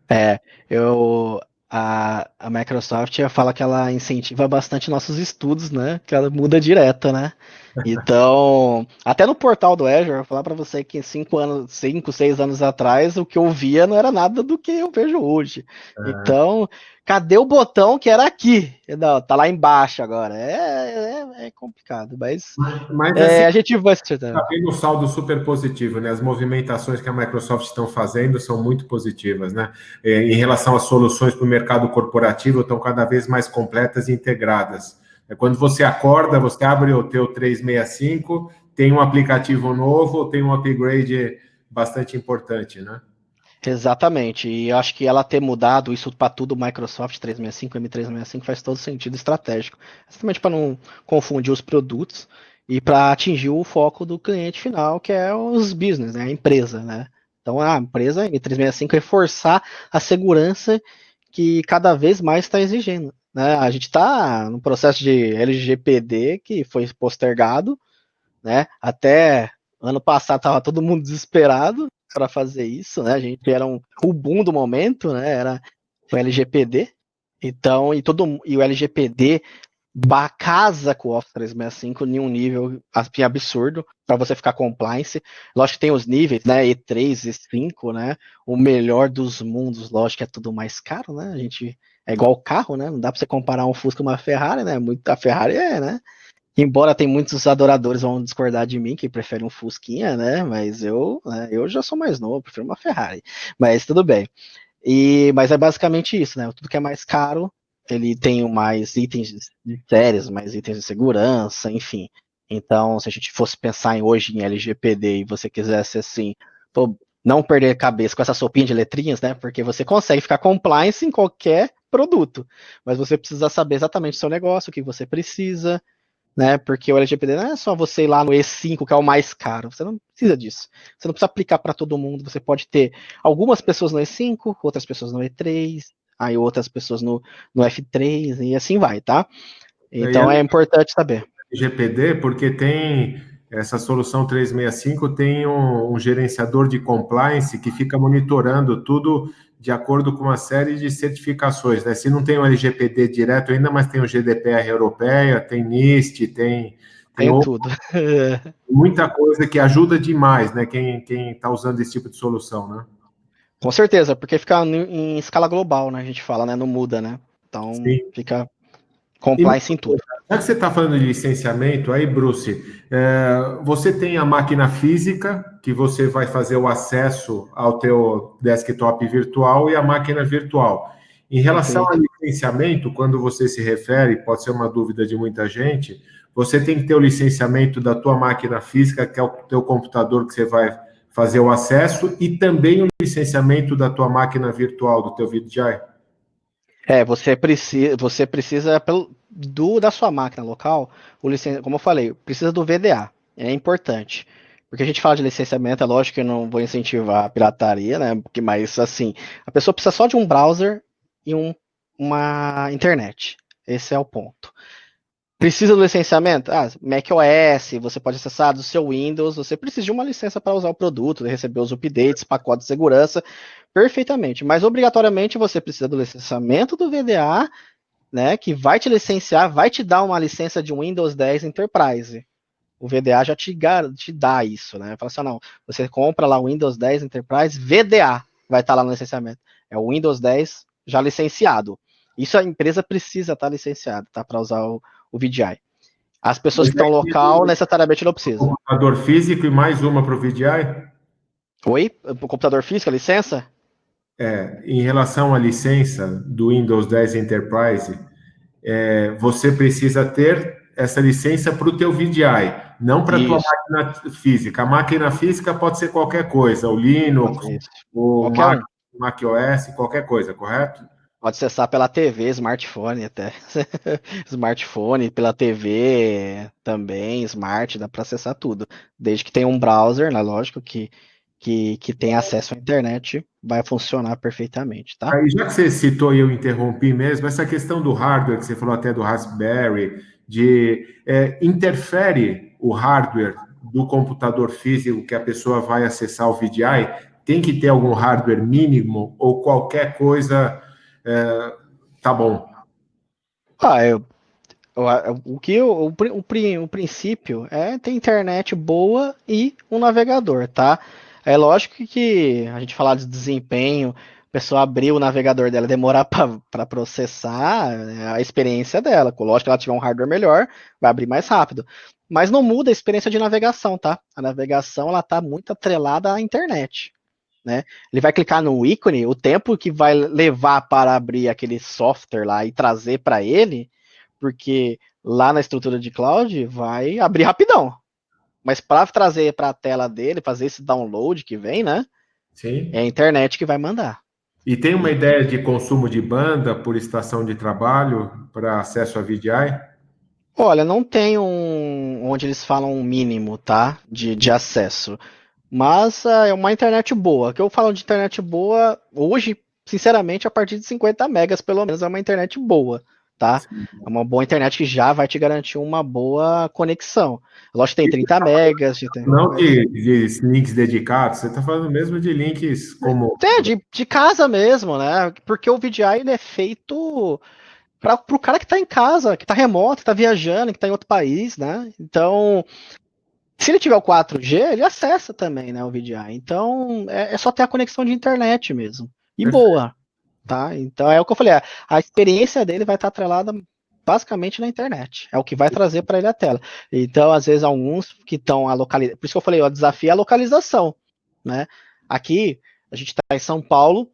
S2: né?
S1: Eu a Microsoft fala que ela incentiva bastante nossos estudos, né? Que ela muda direto, né? Então, até no portal do Azure, eu vou falar para você que 6 anos atrás, o que eu via não era nada do que eu vejo hoje. Então, cadê o botão que era aqui? Não, tá lá embaixo agora. É complicado,
S2: Mas assim,
S1: a gente vai se
S2: está vendo um saldo super positivo, né? As movimentações que a Microsoft estão fazendo são muito positivas, né? Em relação às soluções para o mercado corporativo, estão cada vez mais completas e integradas. Quando você acorda, você abre o teu 365, tem um aplicativo novo, tem um upgrade bastante importante, né?
S1: Exatamente, e eu acho que ela ter mudado isso para tudo Microsoft 365, M365 faz todo sentido estratégico, exatamente para não confundir os produtos e para atingir o foco do cliente final, que é os business, né, a empresa, né? Então a empresa M365 é reforçar a segurança que cada vez mais está exigindo, né? A gente está no processo de LGPD que foi postergado, né? Até ano passado estava todo mundo desesperado para fazer isso, né? A gente era o boom do momento, né? Era o LGPD. Então, e o LGPD casa com o Office 365 em um nível assim, absurdo para você ficar compliance. Lógico que tem os níveis, né? E3, E5, né? O melhor dos mundos, lógico que é tudo mais caro, né? A gente é igual o carro, né? Não dá para você comparar um Fusca com uma Ferrari, né? A Ferrari né? Embora tem muitos adoradores vão discordar de mim que preferem um Fusquinha, né? Mas eu já sou mais novo, prefiro uma Ferrari. Mas tudo bem. Mas é basicamente isso, né? Tudo que é mais caro, ele tem mais itens de séries, mais itens de segurança, enfim. Então, se a gente fosse pensar hoje em LGPD e você quisesse assim, pô, não perder a cabeça com essa sopinha de letrinhas, né? Porque você consegue ficar compliance em qualquer produto, mas você precisa saber exatamente o seu negócio, o que você precisa, né? Porque o LGPD não é só você ir lá no E5, que é o mais caro. Você não precisa disso. Você não precisa aplicar para todo mundo. Você pode ter algumas pessoas no E5, outras pessoas no E3, aí outras pessoas no F3 e assim vai, tá?
S2: E
S1: Então é importante saber.
S2: LGPD, porque tem essa solução 365 tem um gerenciador de compliance que fica monitorando tudo de acordo com uma série de certificações, né? Se não tem o LGPD direto ainda, mas tem o GDPR europeia, tem NIST, tem
S1: Tudo.
S2: muita coisa que ajuda demais, né? Quem está usando esse tipo de solução, né?
S1: Com certeza, porque fica em escala global, né? A gente fala, né? Não muda, né? Então
S2: Sim.
S1: fica
S2: E
S1: compliance em tudo.
S2: já que você está falando de licenciamento, aí, Bruce, você tem a máquina física, que você vai fazer o acesso ao teu desktop virtual e a máquina virtual. Em relação ao
S1: Perfeito.
S2: licenciamento, quando você se refere, pode ser uma dúvida de muita gente, você tem que ter o licenciamento da tua máquina física, que é o teu computador que você vai fazer o acesso, e também o licenciamento licenciamento da tua máquina virtual, do teu VDI?
S1: Você precisa da sua máquina local, como eu falei, precisa do VDA. É importante. Porque a gente fala de licenciamento, é lógico que eu não vou incentivar a pirataria, né? Mas assim, a pessoa precisa só de um browser e uma internet. Esse é o ponto. Precisa do licenciamento? macOS, você pode acessar do seu Windows, você precisa de uma licença para usar o produto, receber os updates, pacote de segurança, perfeitamente. Mas obrigatoriamente você precisa do licenciamento do VDA, né, que vai te licenciar, vai te dar uma licença de Windows 10 Enterprise. O VDA já te dá isso, né? Fala assim, não, você compra lá o Windows 10 Enterprise, VDA vai estar lá no licenciamento. É o Windows 10 já licenciado. Isso a empresa precisa estar licenciada, tá? Para usar o VDI. As pessoas que estão local necessariamente não precisam.
S2: Computador físico e mais uma para o VDI?
S1: Oi? O computador físico, a licença?
S2: Em relação à licença do Windows 10 Enterprise, você precisa ter essa licença para o teu VDI, não para a tua máquina física. A máquina física pode ser qualquer coisa, o Linux, o Mac OS, qualquer coisa, correto?
S1: Pode acessar pela TV, smartphone até. Smartphone, pela TV também, smart, dá para acessar tudo. Desde que tenha um browser, né? Lógico que tem acesso à internet, vai funcionar perfeitamente, tá?
S2: Aí, já que você citou e eu interrompi mesmo, essa questão do hardware, que você falou até do Raspberry, interfere o hardware do computador físico que a pessoa vai acessar o VDI? Tem que ter algum hardware mínimo ou qualquer coisa tá bom?
S1: O princípio é ter internet boa e um navegador, tá? É lógico que a gente falar de desempenho, a pessoa abrir o navegador dela, demorar para processar, é a experiência dela. Lógico que ela tiver um hardware melhor, vai abrir mais rápido. Mas não muda a experiência de navegação, tá? A navegação ela tá muito atrelada à internet. Né? Ele vai clicar no ícone, o tempo que vai levar para abrir aquele software lá e trazer para ele, porque lá na estrutura de cloud vai abrir rapidão. Mas para trazer para a tela dele, fazer esse download que vem, né?
S2: Sim.
S1: É a internet que vai mandar.
S2: E tem uma ideia de consumo de banda por estação de trabalho para acesso a VDI?
S1: Olha, não tem onde eles falam um mínimo, tá? De acesso. Mas é uma internet boa. O que eu falo de internet boa, hoje, sinceramente, a partir de 50 megas, pelo menos, é uma internet boa, tá?
S2: Sim.
S1: É uma boa internet que já vai te garantir uma boa conexão. Lógico que tem 30 megas.
S2: Não de links dedicados, você está falando mesmo de links como.
S1: De casa mesmo, né? Porque o VDI ele é feito para o cara que está em casa, que está remoto, que está viajando, que está em outro país, né? Então, se ele tiver o 4G, ele acessa também, né, o VDI. Então, é só ter a conexão de internet mesmo. E boa, tá? Então, é o que eu falei, a experiência dele vai estar atrelada basicamente na internet. É o que vai trazer para ele a tela. Então, às vezes, alguns que estão a localização... Por isso que eu falei, o desafio é a localização, né? Aqui, a gente está em São Paulo,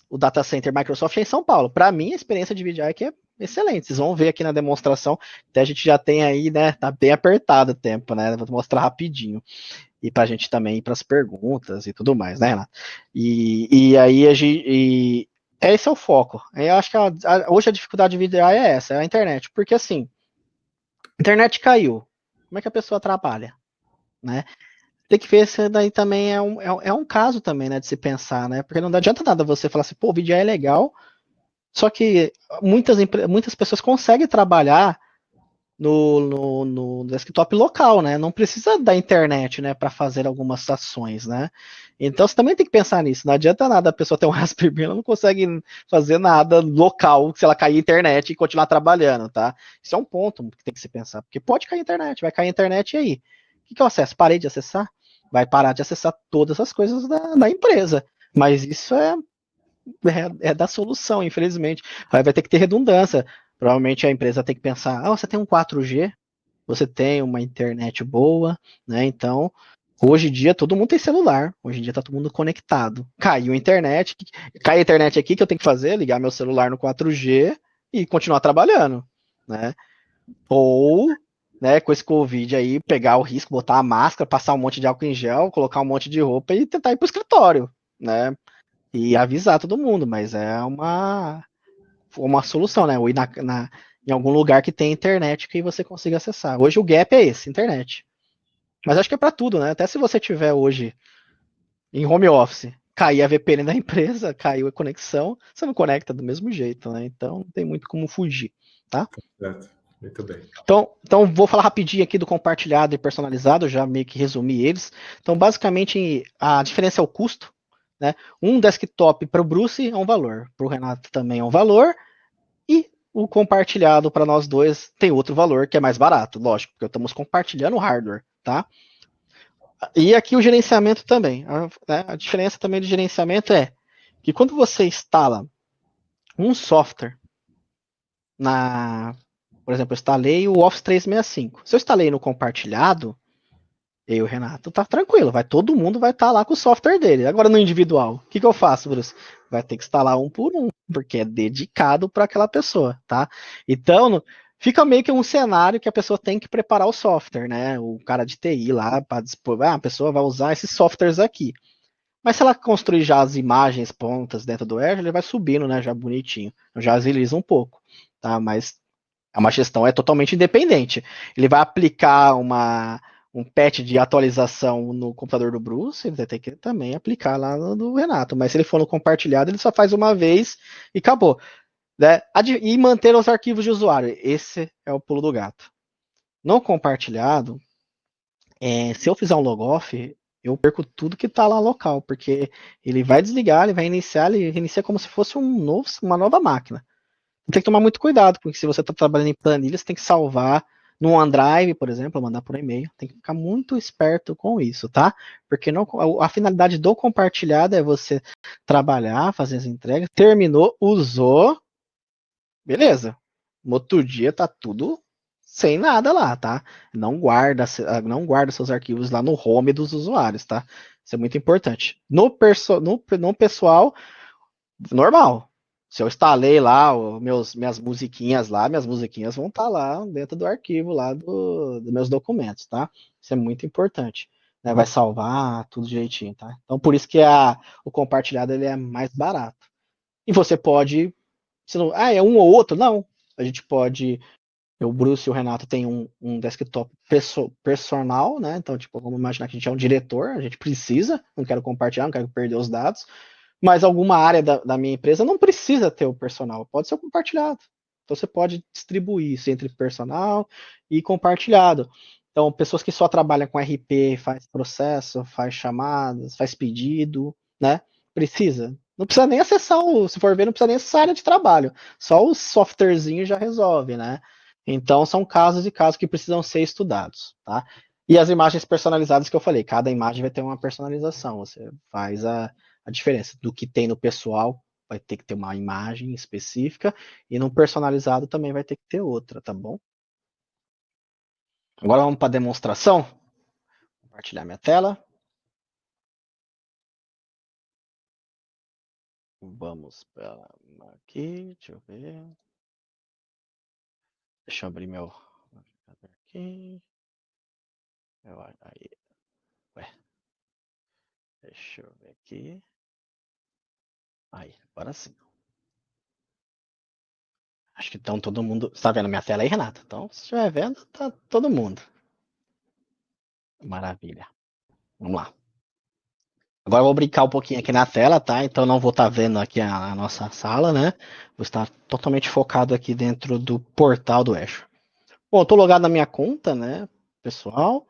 S1: o data center Microsoft é em São Paulo. Para mim, a experiência de VDI aqui é excelente. Vocês vão ver aqui na demonstração. Até a gente já tem aí, né? Tá bem apertado o tempo, né? Vou mostrar rapidinho. E para a gente também ir para as perguntas e tudo mais, né, Renato? E aí a gente. Esse é o foco. Eu acho que hoje a dificuldade de VDI é essa, é a internet. Porque assim, a internet caiu. Como é que a pessoa trabalha? Né? Tem que ver se daí também é um caso também, né, de se pensar, né? Porque não adianta nada você falar assim, pô, o VDI é legal, só que muitas pessoas conseguem trabalhar no desktop local, né? Não precisa da internet, né, para fazer algumas ações, né? Então você também tem que pensar nisso. Não adianta nada a pessoa ter um Raspberry Pi, ela não consegue fazer nada local se ela cair a internet e continuar trabalhando, tá? Isso é um ponto que tem que se pensar, porque pode cair a internet, vai cair a internet e aí? O que eu acesso? Parei de acessar? Vai parar de acessar todas as coisas da empresa. Mas isso é da solução, infelizmente. Vai ter que ter redundância. Provavelmente a empresa tem que pensar: você tem um 4G, você tem uma internet boa, né? Então, hoje em dia todo mundo tem celular. Hoje em dia tá todo mundo conectado. Caiu a internet, cai a internet aqui, que eu tenho que fazer? Ligar meu celular no 4G e continuar trabalhando, né? Ou, né, com esse Covid aí, pegar o risco, botar a máscara, passar um monte de álcool em gel, colocar um monte de roupa e tentar ir pro escritório, né? e avisar todo mundo, mas é uma solução, né? Ou ir em algum lugar que tem internet que você consiga acessar. Hoje o gap é esse, internet. Mas acho que é para tudo, né? Até se você tiver hoje em home office, cair a VPN da empresa, caiu a conexão, você não conecta do mesmo jeito, né? Então não tem muito como fugir, tá?
S2: Certo. Muito bem.
S1: Então vou falar rapidinho aqui do compartilhado e personalizado, já meio que resumi eles. Então, basicamente, a diferença é o custo, né? Um desktop para o Bruce é um valor, para o Renato também é um valor, e o compartilhado para nós dois tem outro valor que é mais barato, lógico, porque estamos compartilhando o hardware, tá? E aqui o gerenciamento também. A diferença também do gerenciamento é que quando você instala um software por exemplo, eu instalei o Office 365. Se eu instalei no compartilhado, eu e o Renato, tá tranquilo, todo mundo vai estar lá com o software dele. Agora no individual, o que eu faço, Bruce? Vai ter que instalar um por um, porque é dedicado para aquela pessoa, tá? Então, fica meio que um cenário que a pessoa tem que preparar o software, né? O cara de TI lá para dispor, a pessoa vai usar esses softwares aqui. Mas se ela construir já as imagens prontas dentro do Azure, ele vai subindo, né, já bonitinho. Já agiliza um pouco, tá? Mas uma gestão é totalmente independente. Ele vai aplicar um patch de atualização no computador do Bruce, ele vai ter que também aplicar lá no do Renato. Mas se ele for no compartilhado, ele só faz uma vez e acabou. Né? E manter os arquivos de usuário. Esse é o pulo do gato. No compartilhado, se eu fizer um logoff, eu perco tudo que está lá local, porque ele vai desligar, ele reinicia como se fosse uma nova máquina. Tem que tomar muito cuidado, porque se você está trabalhando em planilha, você tem que salvar no OneDrive, por exemplo, mandar por e-mail. Tem que ficar muito esperto com isso, tá? Porque a finalidade do compartilhado é você trabalhar, fazer as entregas, terminou, usou, beleza. No outro dia tá tudo sem nada lá, tá? Não guarda seus arquivos lá no home dos usuários, tá? Isso é muito importante. No pessoal, normal. Se eu instalei lá minhas musiquinhas lá, minhas musiquinhas vão estar lá dentro do arquivo lá dos meus documentos, tá? Isso é muito importante. Né? Vai salvar tudo direitinho, tá? Então por isso que o compartilhado ele é mais barato. E você pode, se não, é um ou outro, não. A gente pode, o Bruce e o Renato tem um desktop personal, né? Então, tipo, vamos imaginar que a gente é um diretor, a gente precisa, não quero compartilhar, não quero perder os dados. Mas alguma área da minha empresa não precisa ter o personal, pode ser compartilhado. Então você pode distribuir isso entre personal e compartilhado. Então, pessoas que só trabalham com RP, faz processo, faz chamadas, faz pedido, né? Precisa. Não precisa nem acessar se for ver, não precisa nem acessar a área de trabalho. Só o softwarezinho já resolve, né? Então, são casos e casos que precisam ser estudados, tá? E as imagens personalizadas que eu falei, cada imagem vai ter uma personalização. Você faz a diferença do que tem no pessoal, vai ter que ter uma imagem específica, e no personalizado também vai ter que ter outra, tá bom? Agora vamos para a demonstração. Compartilhar minha tela. Vamos para aqui, deixa eu ver. Deixa eu abrir meu aqui. Aí. Ué. Deixa eu ver aqui. Aí, agora sim. Acho que estão todo mundo. Você tá vendo minha tela aí, Renato? Então, se estiver vendo, tá todo mundo. Maravilha. Vamos lá. Agora eu vou brincar um pouquinho aqui na tela, tá? Então não vou estar vendo aqui a nossa sala, né? Vou estar totalmente focado aqui dentro do portal do Azure. Bom, eu tô logado na minha conta, né, pessoal?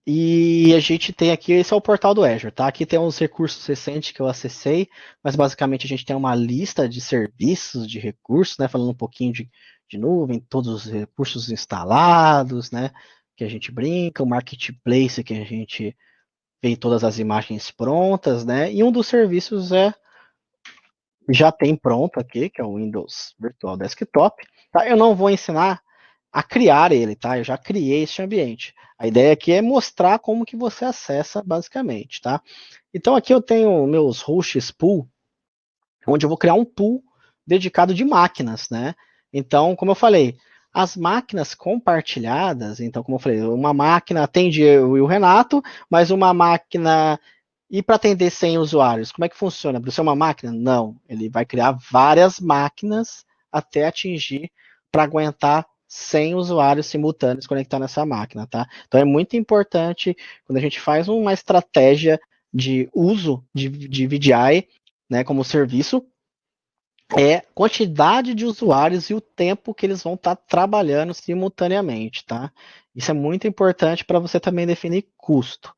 S1: E a gente tem aqui, esse é o portal do Azure, tá? Aqui tem uns recursos recentes que eu acessei, mas basicamente a gente tem uma lista de serviços, de recursos, né? Falando um pouquinho de nuvem, todos os recursos instalados, né? Que a gente brinca, o marketplace que a gente vem todas as imagens prontas, né? E um dos serviços já tem pronto aqui, que é o Windows Virtual Desktop. Tá? Eu não vou ensinar a criar ele, tá? Eu já criei esse ambiente. A ideia aqui é mostrar como que você acessa basicamente, tá? Então aqui eu tenho meus hosts pool, onde eu vou criar um pool dedicado de máquinas, né? Então, como eu falei, as máquinas compartilhadas, então, como eu falei, uma máquina atende eu e o Renato, mas uma máquina E para atender 100 usuários, como é que funciona? Para ser uma máquina? Não, ele vai criar várias máquinas até atingir para aguentar 100 usuários simultâneos conectar nessa máquina, tá? Então é muito importante quando a gente faz uma estratégia de uso de VDI, né, como serviço, é quantidade de usuários e o tempo que eles vão estar trabalhando simultaneamente, tá? Isso é muito importante para você também definir custo.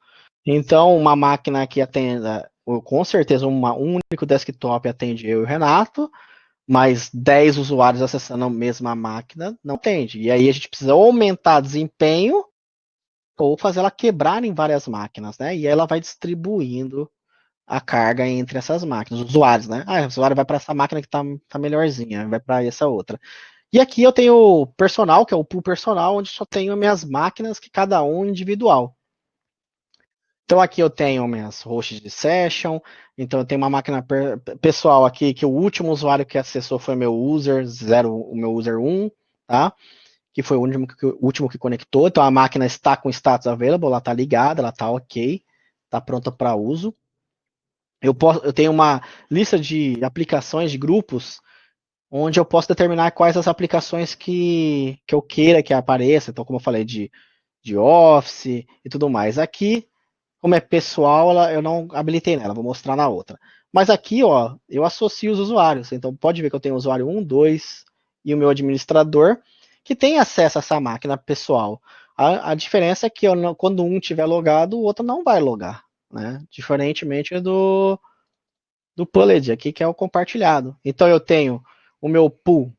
S1: Então, uma máquina que atenda, com certeza, um único desktop atende eu e o Renato, mas 10 usuários acessando a mesma máquina não atende. E aí a gente precisa aumentar desempenho ou fazer ela quebrar em várias máquinas, né? E aí ela vai distribuindo a carga entre essas máquinas, os usuários, né? Ah, o usuário vai para essa máquina que tá melhorzinha, vai para essa outra. E aqui eu tenho o personal, que é o pool personal, onde só tenho minhas máquinas, que cada um individual. Então aqui eu tenho minhas hosts de session, então eu tenho uma máquina pessoal aqui, que o último usuário que acessou foi meu user 0, o meu user 1, tá? Que foi o último que conectou. Então a máquina está com status available, ela está ligada, ela está ok, está pronta para uso. Eu tenho uma lista de aplicações de grupos onde eu posso determinar quais as aplicações que eu queira que apareça. Então, como eu falei, de Office e tudo mais. Aqui, como é pessoal, eu não habilitei nela, vou mostrar na outra. Mas aqui, ó, eu associo os usuários. Então, pode ver que eu tenho o usuário 1, 2 e o meu administrador, que tem acesso a essa máquina pessoal. A diferença é que quando um tiver logado, o outro não vai logar, né? Diferentemente do Pulled aqui, que é o compartilhado. Então, eu tenho o meu pool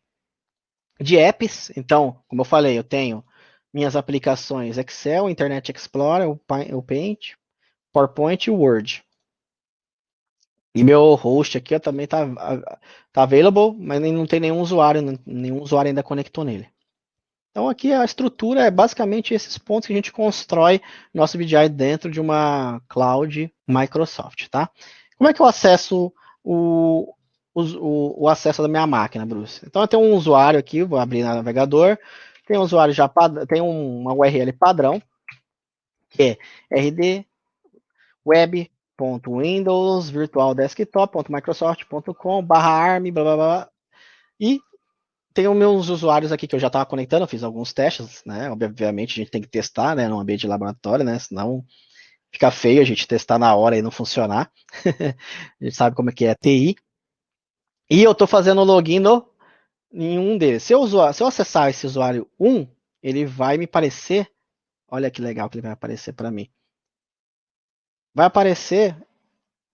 S1: de apps. Então, como eu falei, eu tenho minhas aplicações Excel, Internet Explorer, o Paint, PowerPoint e Word. E meu host aqui também tá available, mas não tem nenhum usuário ainda conectou nele. Então aqui a estrutura é basicamente esses pontos que a gente constrói nosso VDI dentro de uma cloud Microsoft, tá? Como é que eu acesso o acesso da minha máquina, Bruce? Então eu tenho um usuário aqui, vou abrir no navegador, tem um usuário já tem uma URL padrão, que é rd web.windows virtualdesktop.microsoft.com/arm, blá blá blá. E tem os meus usuários aqui que eu já estava conectando, eu fiz alguns testes, né? Obviamente a gente tem que testar, né? No ambiente de laboratório, né? Senão fica feio a gente testar na hora e não funcionar. A gente sabe como é que é TI. E eu estou fazendo o login em um deles. Se eu acessar esse usuário 1, ele vai me aparecer. Olha que legal que ele vai aparecer para mim. Vai aparecer,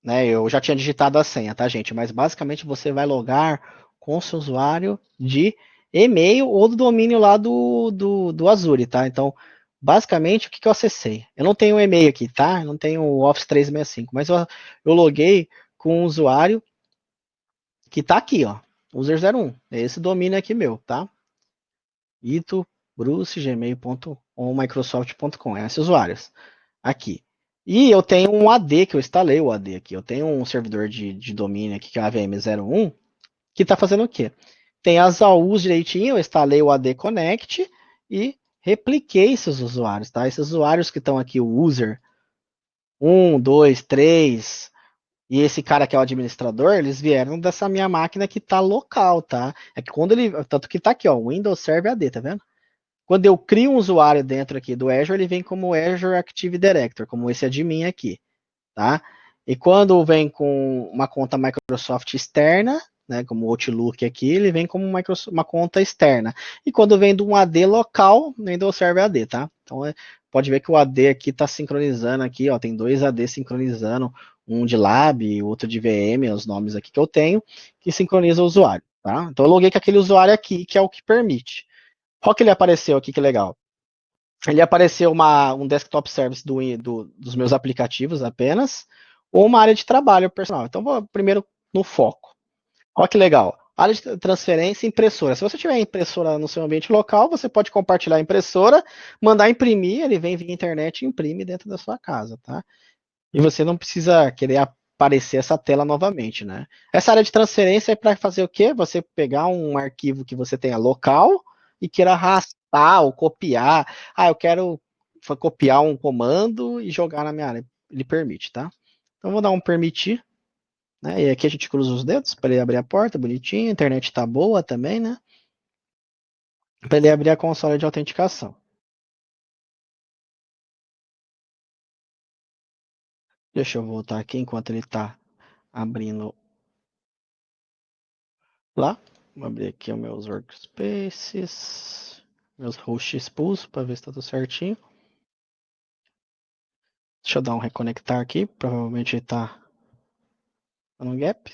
S1: né? Eu já tinha digitado a senha, tá, gente? Mas basicamente você vai logar com o seu usuário de e-mail ou do domínio lá do Azure, tá? Então, basicamente, o que eu acessei? Eu não tenho e-mail aqui, tá? Eu não tenho o Office 365, mas eu loguei com um usuário que tá aqui, ó. User01. É esse domínio aqui meu, tá? itobrucegmail.com, microsoft.com. É esses usuários. Aqui. E eu tenho um AD, que eu instalei o AD aqui. Eu tenho um servidor de domínio aqui, que é a AVM01, que está fazendo o quê? Tem as AUs direitinho, eu instalei o AD Connect e repliquei esses usuários, tá? Esses usuários que estão aqui, o user 1, 2, 3, e esse cara que é o administrador, eles vieram dessa minha máquina que está local, tá? É que quando ele, tanto que está aqui, ó, Windows Server AD, tá vendo? Quando eu crio um usuário dentro aqui do Azure, ele vem como Azure Active Director, como esse admin aqui, tá? E quando vem com uma conta Microsoft externa, né, como o Outlook aqui, ele vem como uma conta externa. E quando vem de um AD local, Windows Server AD, tá? Então, pode ver que o AD aqui está sincronizando aqui, ó, tem dois AD sincronizando, um de Lab e outro de VM, os nomes aqui que eu tenho, que sincroniza o usuário, tá? Então eu loguei com aquele usuário aqui, que é o que permite. Qual que ele apareceu aqui, que legal? Ele apareceu um desktop service dos meus aplicativos apenas, ou uma área de trabalho personal. Então, vou primeiro no foco. Olha que legal. Área de transferência e impressora. Se você tiver impressora no seu ambiente local, você pode compartilhar a impressora, mandar imprimir, ele vem via internet e imprime dentro da sua casa, tá? E você não precisa querer aparecer essa tela novamente, né? Essa área de transferência é para fazer o quê? Você pegar um arquivo que você tenha local e queira arrastar ou copiar. Ah, eu quero copiar um comando e jogar na minha área. Ele permite, tá? Então vou dar um permitir, né? E aqui a gente cruza os dedos para ele abrir a porta, bonitinho. A internet tá boa também, né? Para ele abrir a consola de autenticação. Deixa eu voltar aqui enquanto ele tá abrindo lá. Vou abrir aqui os meus workspaces, meus hosts pulso para ver se tá tudo certinho. Deixa eu dar um reconectar aqui, provavelmente ele tá no gap.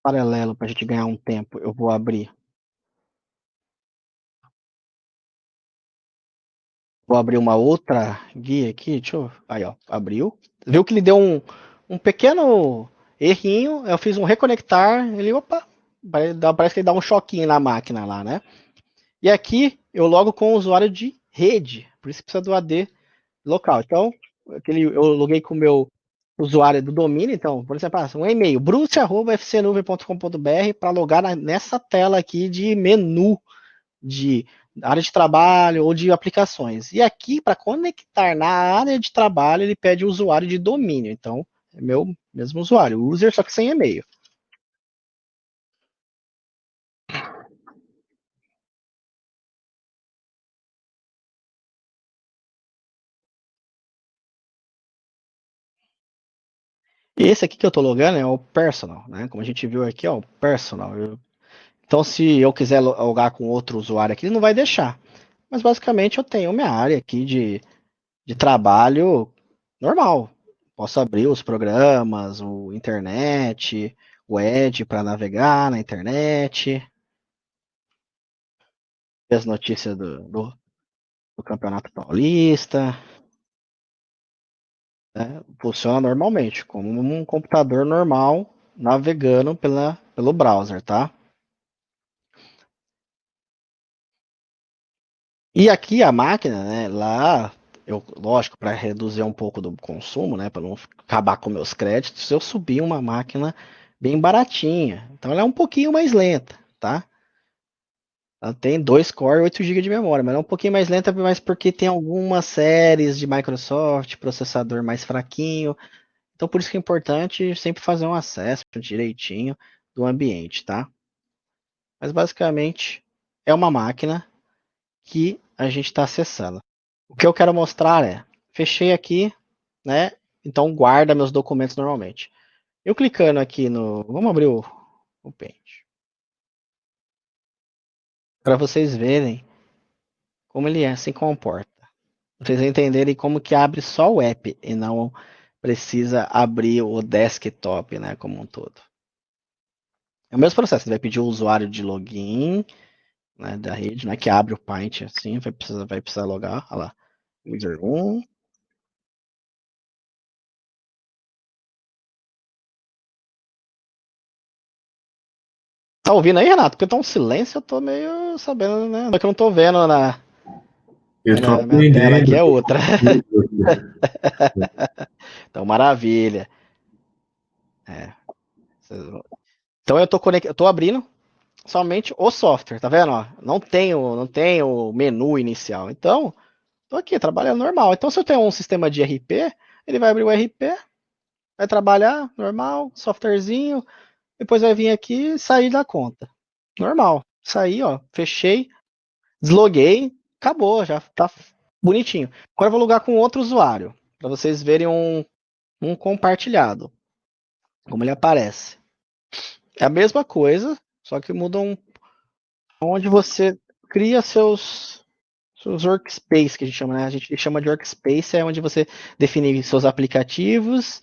S1: Paralelo para a gente ganhar um tempo, eu vou abrir. Vou abrir uma outra guia aqui, deixa eu. Aí, ó, abriu. Viu que ele deu um pequeno errinho, eu fiz um reconectar, ele, opa, parece que ele dá um choquinho na máquina lá, né? E aqui eu logo com o usuário de rede, por isso que precisa do AD local. Então, eu loguei com o meu usuário do domínio, então, por exemplo, um e-mail, bruce@fcnuvem.com.br para logar nessa tela aqui de menu de área de trabalho ou de aplicações. E aqui, para conectar na área de trabalho, ele pede o usuário de domínio. Então, é meu mesmo usuário, user, só que sem e-mail. E esse aqui que eu estou logando é o personal, né? Como a gente viu aqui, ó, o personal. Então, se eu quiser logar com outro usuário aqui, ele não vai deixar. Mas basicamente eu tenho minha área aqui de trabalho normal. Posso abrir os programas, o internet, o Edge para navegar na internet, as notícias do Campeonato Paulista. Né? Funciona normalmente, como um computador normal navegando pelo browser, tá? E aqui a máquina, né, lá, lógico, para reduzir um pouco do consumo, né, para não acabar com meus créditos, eu subi uma máquina bem baratinha. Então ela é um pouquinho mais lenta, tá? Ela tem 2 core e 8 GB de memória, mas ela é um pouquinho mais lenta, mas porque tem algumas séries de Microsoft, processador mais fraquinho. Então por isso que é importante sempre fazer um acesso direitinho do ambiente, tá? Mas basicamente é uma máquina que a gente está acessando. O que eu quero mostrar é, fechei aqui, né? Então guarda meus documentos normalmente. Eu clicando aqui no, vamos abrir o Paint, para vocês verem como ele se comporta. Vocês entenderem como que abre só o app e não precisa abrir o desktop, né, como um todo. É o mesmo processo, ele vai pedir o usuário de login, né, da rede, né, que abre o Paint assim, vai precisar logar, olha lá, user 1. Tá ouvindo aí, Renato? Porque tá um silêncio, eu tô meio sabendo, né? É que eu não tô vendo
S2: Eu estou
S1: na minha tela aqui,
S2: aprendendo.
S1: é outra. Então, maravilha. É. Então eu tô abrindo somente o software, tá vendo? Ó, não tenho menu inicial. Então, tô aqui trabalhando normal. Então, se eu tenho um sistema de RP, ele vai abrir o RP, vai trabalhar normal, softwarezinho, depois vai vir aqui e sair da conta. Normal. Saí, ó, fechei, desloguei, acabou, já tá bonitinho. Agora eu vou logar com outro usuário, para vocês verem um compartilhado, como ele aparece. É a mesma coisa, só que muda onde você cria seus workspace, que a gente chama, né? A gente chama de workspace, é onde você define seus aplicativos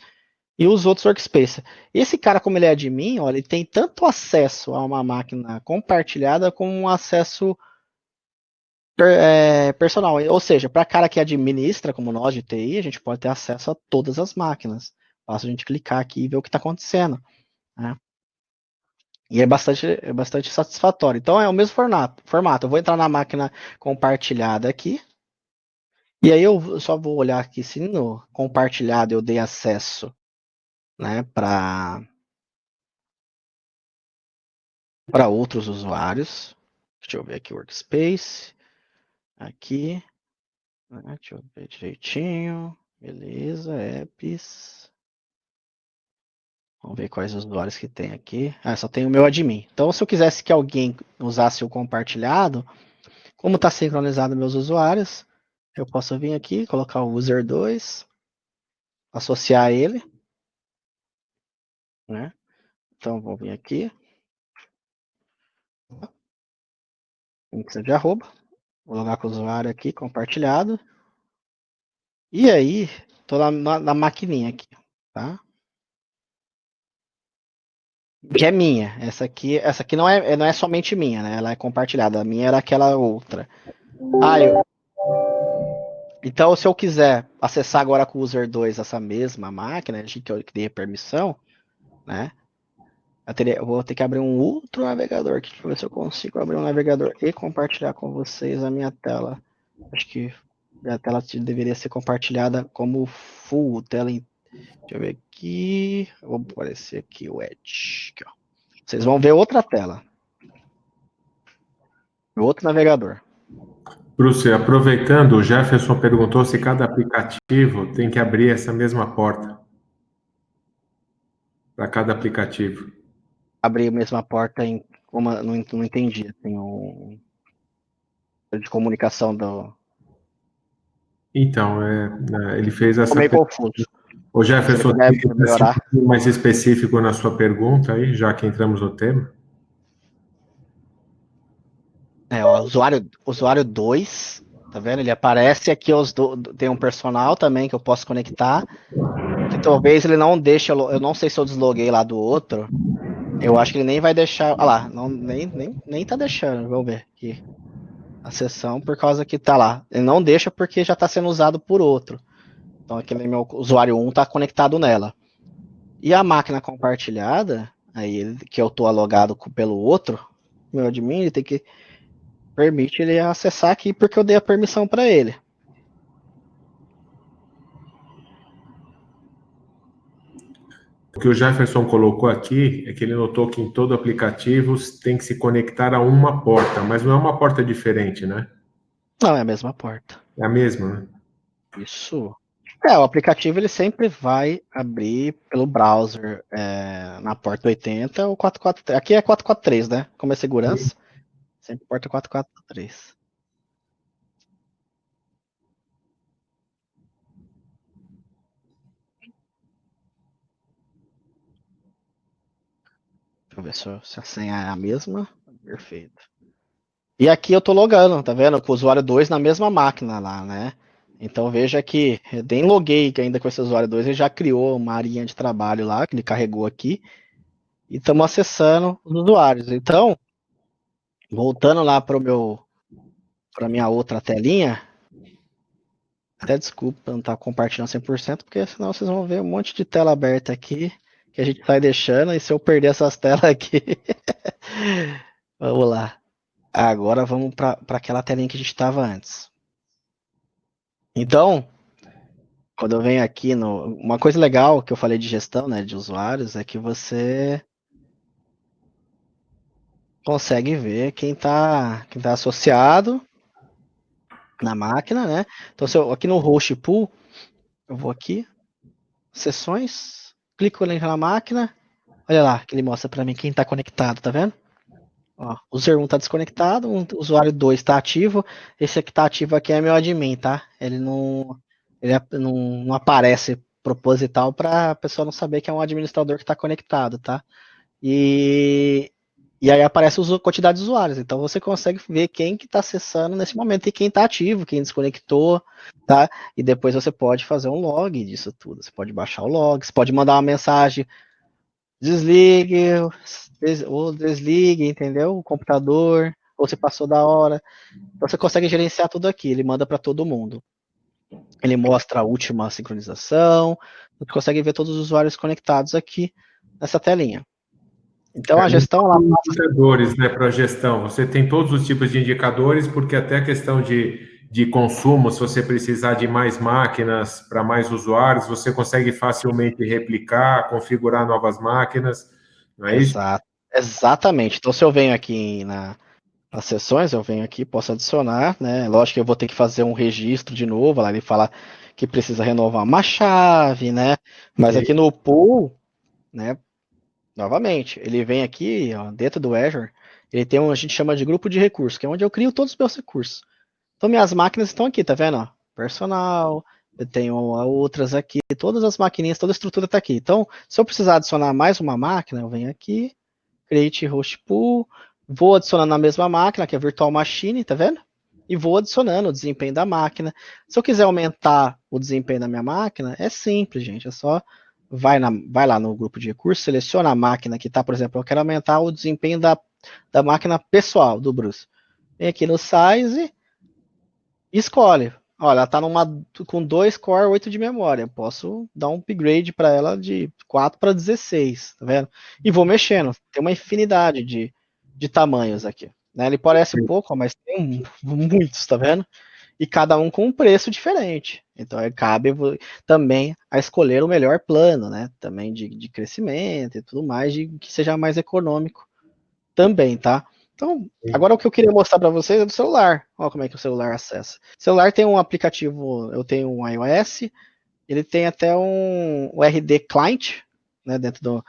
S1: e os outros workspace. Esse cara, como ele é admin, olha, ele tem tanto acesso a uma máquina compartilhada como um acesso personal. Ou seja, para cara que administra, como nós de TI, a gente pode ter acesso a todas as máquinas. Basta a gente clicar aqui e ver o que está acontecendo. Né? E é bastante satisfatório. Então é o mesmo formato. Eu vou entrar na máquina compartilhada aqui. E aí eu só vou olhar aqui se no compartilhado eu dei acesso, né, para outros usuários. Deixa eu ver aqui o workspace. Aqui. Né, deixa eu ver direitinho. Beleza, apps. Vamos ver quais usuários que tem aqui. Ah, só tem o meu admin. Então, se eu quisesse que alguém usasse o compartilhado, como está sincronizado meus usuários, eu posso vir aqui, colocar o user 2, associar ele, né? Então, vou vir aqui, precisa de arroba, vou logar com o usuário aqui, compartilhado, e aí, tô na maquininha aqui, tá? Que é minha, essa aqui não é somente minha, né? Ela é compartilhada, a minha era aquela outra. Então, se eu quiser acessar agora com o user 2 essa mesma máquina, que eu criei permissão, né? Eu vou ter que abrir um outro navegador aqui. Deixa eu ver se eu consigo abrir um navegador e compartilhar com vocês a minha tela. Acho que a tela deveria ser compartilhada como full tela. Deixa eu ver aqui. Vou aparecer aqui o Edge. Aqui, ó. Vocês vão ver outra tela. Outro navegador.
S2: Bruce, aproveitando, o Jefferson perguntou se cada aplicativo tem que abrir essa mesma porta para cada aplicativo.
S1: Abrir a mesma porta em uma, não entendi. Assim, de comunicação do.
S2: Então, ele fez essa
S1: Ficou meio
S2: pergunta.
S1: confuso.
S2: O
S1: Se ele
S2: Jefferson,
S1: puder
S2: tem que ser um
S1: melhorar.
S2: pouquinho mais específico na sua pergunta aí, já que entramos no tema.
S1: Ó, usuário 2, tá vendo? Ele aparece aqui, tem um personal também que eu posso conectar, que talvez ele não deixe, eu não sei se eu desloguei lá do outro, eu acho que ele nem vai deixar, olha lá, não, nem tá deixando, vamos ver aqui, a sessão, por causa que tá lá, ele não deixa porque já tá sendo usado por outro, então aquele meu usuário 1 tá conectado nela, e a máquina compartilhada, aí que eu tô alogado pelo outro, meu admin, ele tem que permite ele acessar aqui porque eu dei a permissão para ele.
S2: O que o Jefferson colocou aqui é que ele notou que em todo aplicativo tem que se conectar a uma porta, mas não é uma porta diferente, né?
S1: Não, é a mesma porta.
S2: É a mesma, né?
S1: Isso. O aplicativo ele sempre vai abrir pelo browser na porta 80 ou 443. Aqui é 443, né? Como é segurança, sempre porta 443. Deixa eu ver se a senha é a mesma. Perfeito. E aqui eu tô logando, tá vendo? Com o usuário 2 na mesma máquina lá, né? Então veja que eu nem loguei ainda com esse usuário 2, ele já criou uma arinha de trabalho lá, que ele carregou aqui, e estamos acessando os usuários. Então, voltando lá para minha outra telinha, até desculpa não estar compartilhando 100%, porque senão vocês vão ver um monte de tela aberta aqui, que a gente vai deixando, e se eu perder essas telas aqui... Vamos lá. Agora vamos para aquela telinha que a gente estava antes. Então, quando eu venho aqui uma coisa legal que eu falei de gestão, né, de usuários, é que você consegue ver quem tá associado na máquina, né? Então, se eu, aqui no host pool, eu vou aqui, sessões, clico na máquina, olha lá, que ele mostra para mim quem tá conectado, tá vendo? Ó, o user 1 tá desconectado, o usuário 2 tá ativo, esse aqui tá ativo aqui é meu admin, tá? Ele não aparece proposital para a pessoa não saber que é um administrador que está conectado, tá? E aí aparece a quantidade de usuários. Então você consegue ver quem que está acessando nesse momento e quem está ativo, quem desconectou, tá? E depois você pode fazer um log disso tudo. Você pode baixar o log, você pode mandar uma mensagem, desligue ou desligue, entendeu? O computador, ou você passou da hora. Então você consegue gerenciar tudo aqui. Ele manda para todo mundo. Ele mostra a última sincronização. Você consegue ver todos os usuários conectados aqui nessa telinha. Então a gestão ela
S2: passa... Indicadores, né, para gestão. Você tem todos os tipos de indicadores, porque até a questão de consumo, se você precisar de mais máquinas para mais usuários, você consegue facilmente replicar, configurar novas máquinas, não é isso?
S1: Exatamente. Então se eu venho aqui nas sessões, eu venho aqui, posso adicionar, né? Lógico que eu vou ter que fazer um registro de novo, lá ele fala que precisa renovar uma chave, né? Mas
S2: Sim.
S1: aqui no pool, né? Novamente, ele vem aqui, ó, dentro do Azure, ele tem a gente chama de grupo de recursos, que é onde eu crio todos os meus recursos. Então minhas máquinas estão aqui, tá vendo? Ó? Personal, eu tenho outras aqui, todas as maquininhas, toda a estrutura está aqui. Então, se eu precisar adicionar mais uma máquina, eu venho aqui, create host pool, vou adicionando na mesma máquina, que é virtual machine, tá vendo? E vou adicionando o desempenho da máquina. Se eu quiser aumentar o desempenho da minha máquina, é simples, gente. É só vai lá no grupo de recursos, seleciona a máquina que está, por exemplo, eu quero aumentar o desempenho da máquina pessoal do Bruce. Vem aqui no size e escolhe. Olha, ela está com 2 core 8 de memória. Eu posso dar um upgrade para ela de 4 para 16, tá vendo? E vou mexendo. Tem uma infinidade de tamanhos aqui. Né? Ele parece pouco, mas tem muitos, tá vendo? E cada um com um preço diferente. Então cabe também a escolher o melhor plano, né? Também de crescimento e tudo mais, de que seja mais econômico também, tá? Então, agora o que eu queria mostrar para vocês é do celular. Olha como é que o celular acessa. O celular tem um aplicativo, eu tenho um iOS, ele tem até um RD Client, né, dentro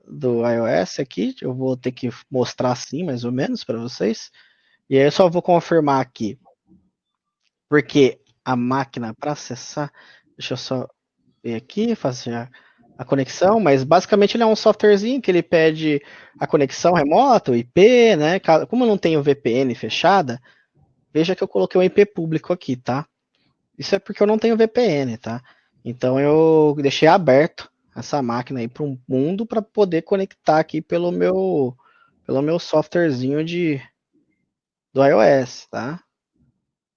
S1: do iOS aqui. Eu vou ter que mostrar assim, mais ou menos, para vocês. E aí eu só vou confirmar aqui, porque a máquina para acessar, deixa eu só ver aqui, fazer a conexão, mas basicamente ele é um softwarezinho que ele pede a conexão remota, o IP, né? Como eu não tenho VPN fechada, veja que eu coloquei um IP público aqui, tá? Isso é porque eu não tenho VPN, tá? Então eu deixei aberto essa máquina aí para o mundo para poder conectar aqui pelo meu softwarezinho do iOS, tá?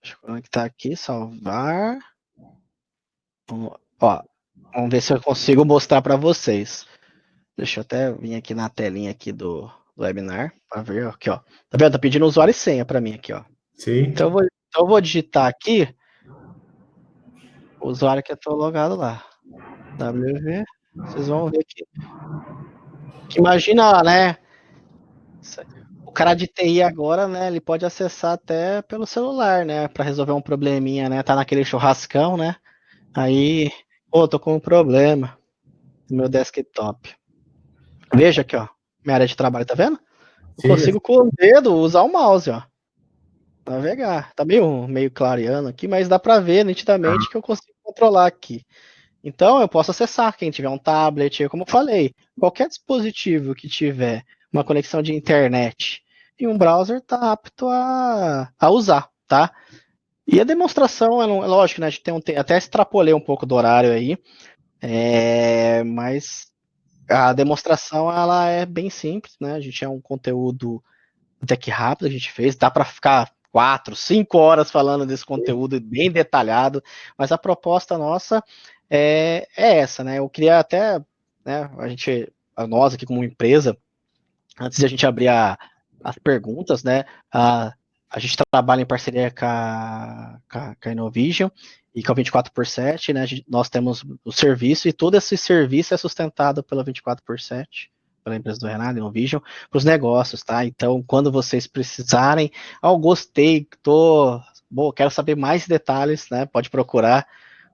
S1: Deixa eu conectar aqui, salvar. Ó, vamos ver se eu consigo mostrar para vocês. Deixa eu até vir aqui na telinha aqui do webinar para ver aqui, ó. Tá vendo? Tá pedindo usuário e senha para mim aqui, ó.
S2: Sim.
S1: Então eu vou digitar aqui o usuário que eu tô logado lá. WV. Vocês vão ver aqui. Que imagina, né? O cara de TI agora, né? Ele pode acessar até pelo celular, né? Para resolver um probleminha, né? Tá naquele churrascão, né? Aí, pô, tô com um problema no meu desktop. Veja aqui, ó. Minha área de trabalho, tá vendo? Eu
S2: Sim.
S1: consigo com o dedo usar o mouse, ó. Navegar. Tá meio clareando aqui, mas dá para ver nitidamente que eu consigo controlar aqui. Então eu posso acessar quem tiver um tablet, como eu falei, qualquer dispositivo que tiver uma conexão de internet e um browser está apto a usar, tá? E a demonstração, é lógico, né? A gente até extrapolei um pouco do horário aí, mas a demonstração ela é bem simples, né? A gente é um conteúdo até que rápido a gente fez, dá para ficar 4, 5 horas falando desse conteúdo bem detalhado, mas a proposta nossa é essa, né? Eu queria até, né, nós aqui como empresa, antes de a gente abrir as perguntas, né, a gente trabalha em parceria com a Innovision e com a 24/7, né, nós temos o serviço e todo esse serviço é sustentado pela 24/7, pela empresa do Renato, Innovision, para os negócios, tá? Então, quando vocês precisarem, gostei, quero saber mais detalhes, né, pode procurar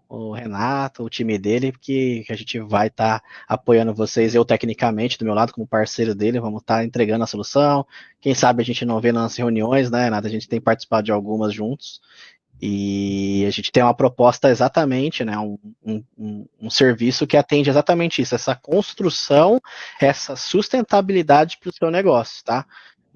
S1: o Renato, o time dele, que a gente vai estar apoiando vocês, eu tecnicamente, do meu lado, como parceiro dele, vamos estar entregando a solução. Quem sabe a gente não vê nas reuniões, né, Renato? A gente tem participado de algumas juntos. E a gente tem uma proposta exatamente, né, um serviço que atende exatamente isso, essa construção, essa sustentabilidade para o seu negócio, tá?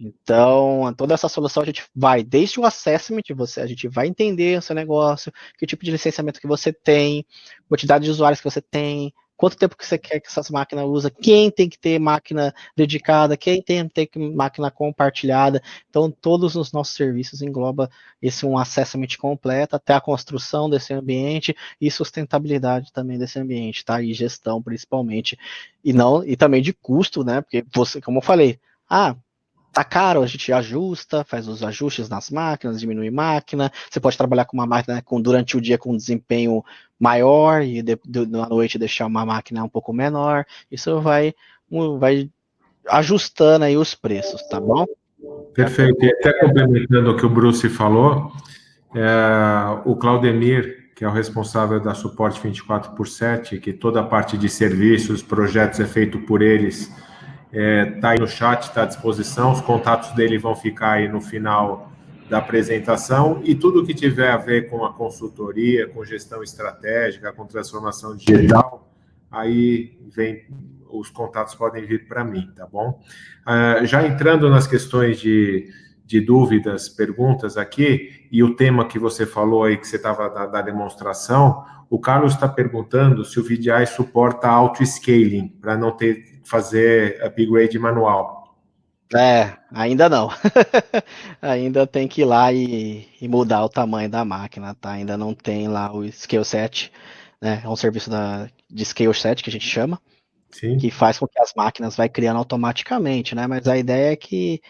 S1: Então, toda essa solução a gente vai, desde o assessment, a gente vai entender o seu negócio, que tipo de licenciamento que você tem, quantidade de usuários que você tem, quanto tempo que você quer que essas máquinas usem, quem tem que ter máquina dedicada, quem tem que ter máquina compartilhada. Então, todos os nossos serviços engloba esse um assessment completo, até a construção desse ambiente e sustentabilidade também desse ambiente, tá? E gestão, principalmente. E também de custo, né? Porque você, como eu falei, tá caro, a gente ajusta, faz os ajustes nas máquinas, diminui máquina. Você pode trabalhar com uma máquina durante o dia com um desempenho maior e na noite deixar uma máquina um pouco menor. Isso vai ajustando aí os preços, tá bom?
S2: Perfeito. E até complementando o que o Bruce falou, o Claudemir, que é o responsável da suporte 24/7, que toda a parte de serviços, projetos é feito por eles. Está aí no chat, está à disposição, os contatos dele vão ficar aí no final da apresentação, e tudo que tiver a ver com a consultoria, com gestão estratégica, com transformação digital, aí vem, os contatos podem vir para mim, tá bom? Já entrando nas questões de dúvidas, perguntas aqui, e o tema que você falou aí, que você estava da demonstração, o Carlos está perguntando se o VDI suporta auto-scaling, para não ter que fazer upgrade manual.
S1: Ainda não. Ainda tem que ir lá e mudar o tamanho da máquina, tá? Ainda não tem lá o Scale Set, né? É um serviço de Scale Set que a gente chama,
S2: Sim.
S1: que faz com que as máquinas vai criando automaticamente, né? Mas a ideia é que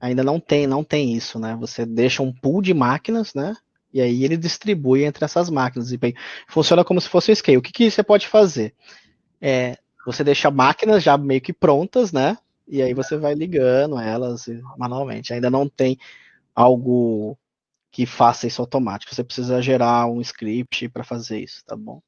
S1: ainda não tem isso, né? Você deixa um pool de máquinas, né? E aí ele distribui entre essas máquinas. E bem, funciona como se fosse um scale. O que você pode fazer? Você deixa máquinas já meio que prontas, né? E aí você vai ligando elas manualmente. Ainda não tem algo que faça isso automático. Você precisa gerar um script para fazer isso, tá bom?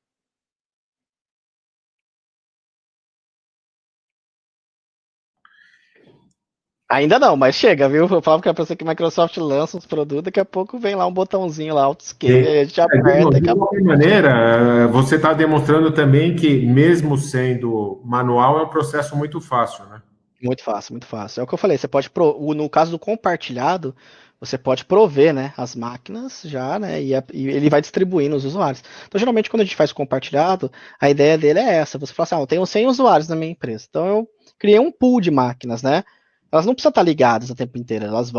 S1: Ainda não, mas chega, viu? Eu falava que a pessoa que a Microsoft lança uns produtos, daqui a pouco vem lá um botãozinho lá, autoscale, aí a gente aperta e
S2: De
S1: acabou.
S2: qualquer maneira, você está demonstrando também que, mesmo sendo manual, é um processo muito fácil, né?
S1: Muito fácil, muito fácil. É o que eu falei, você pode, no caso do compartilhado, você pode prover, né, as máquinas já, né, e ele vai distribuindo os usuários. Então, geralmente, quando a gente faz compartilhado, a ideia dele é essa, você fala assim, eu tenho 100 usuários na minha empresa, então eu criei um pool de máquinas, né, elas não precisam estar ligadas o tempo inteiro, elas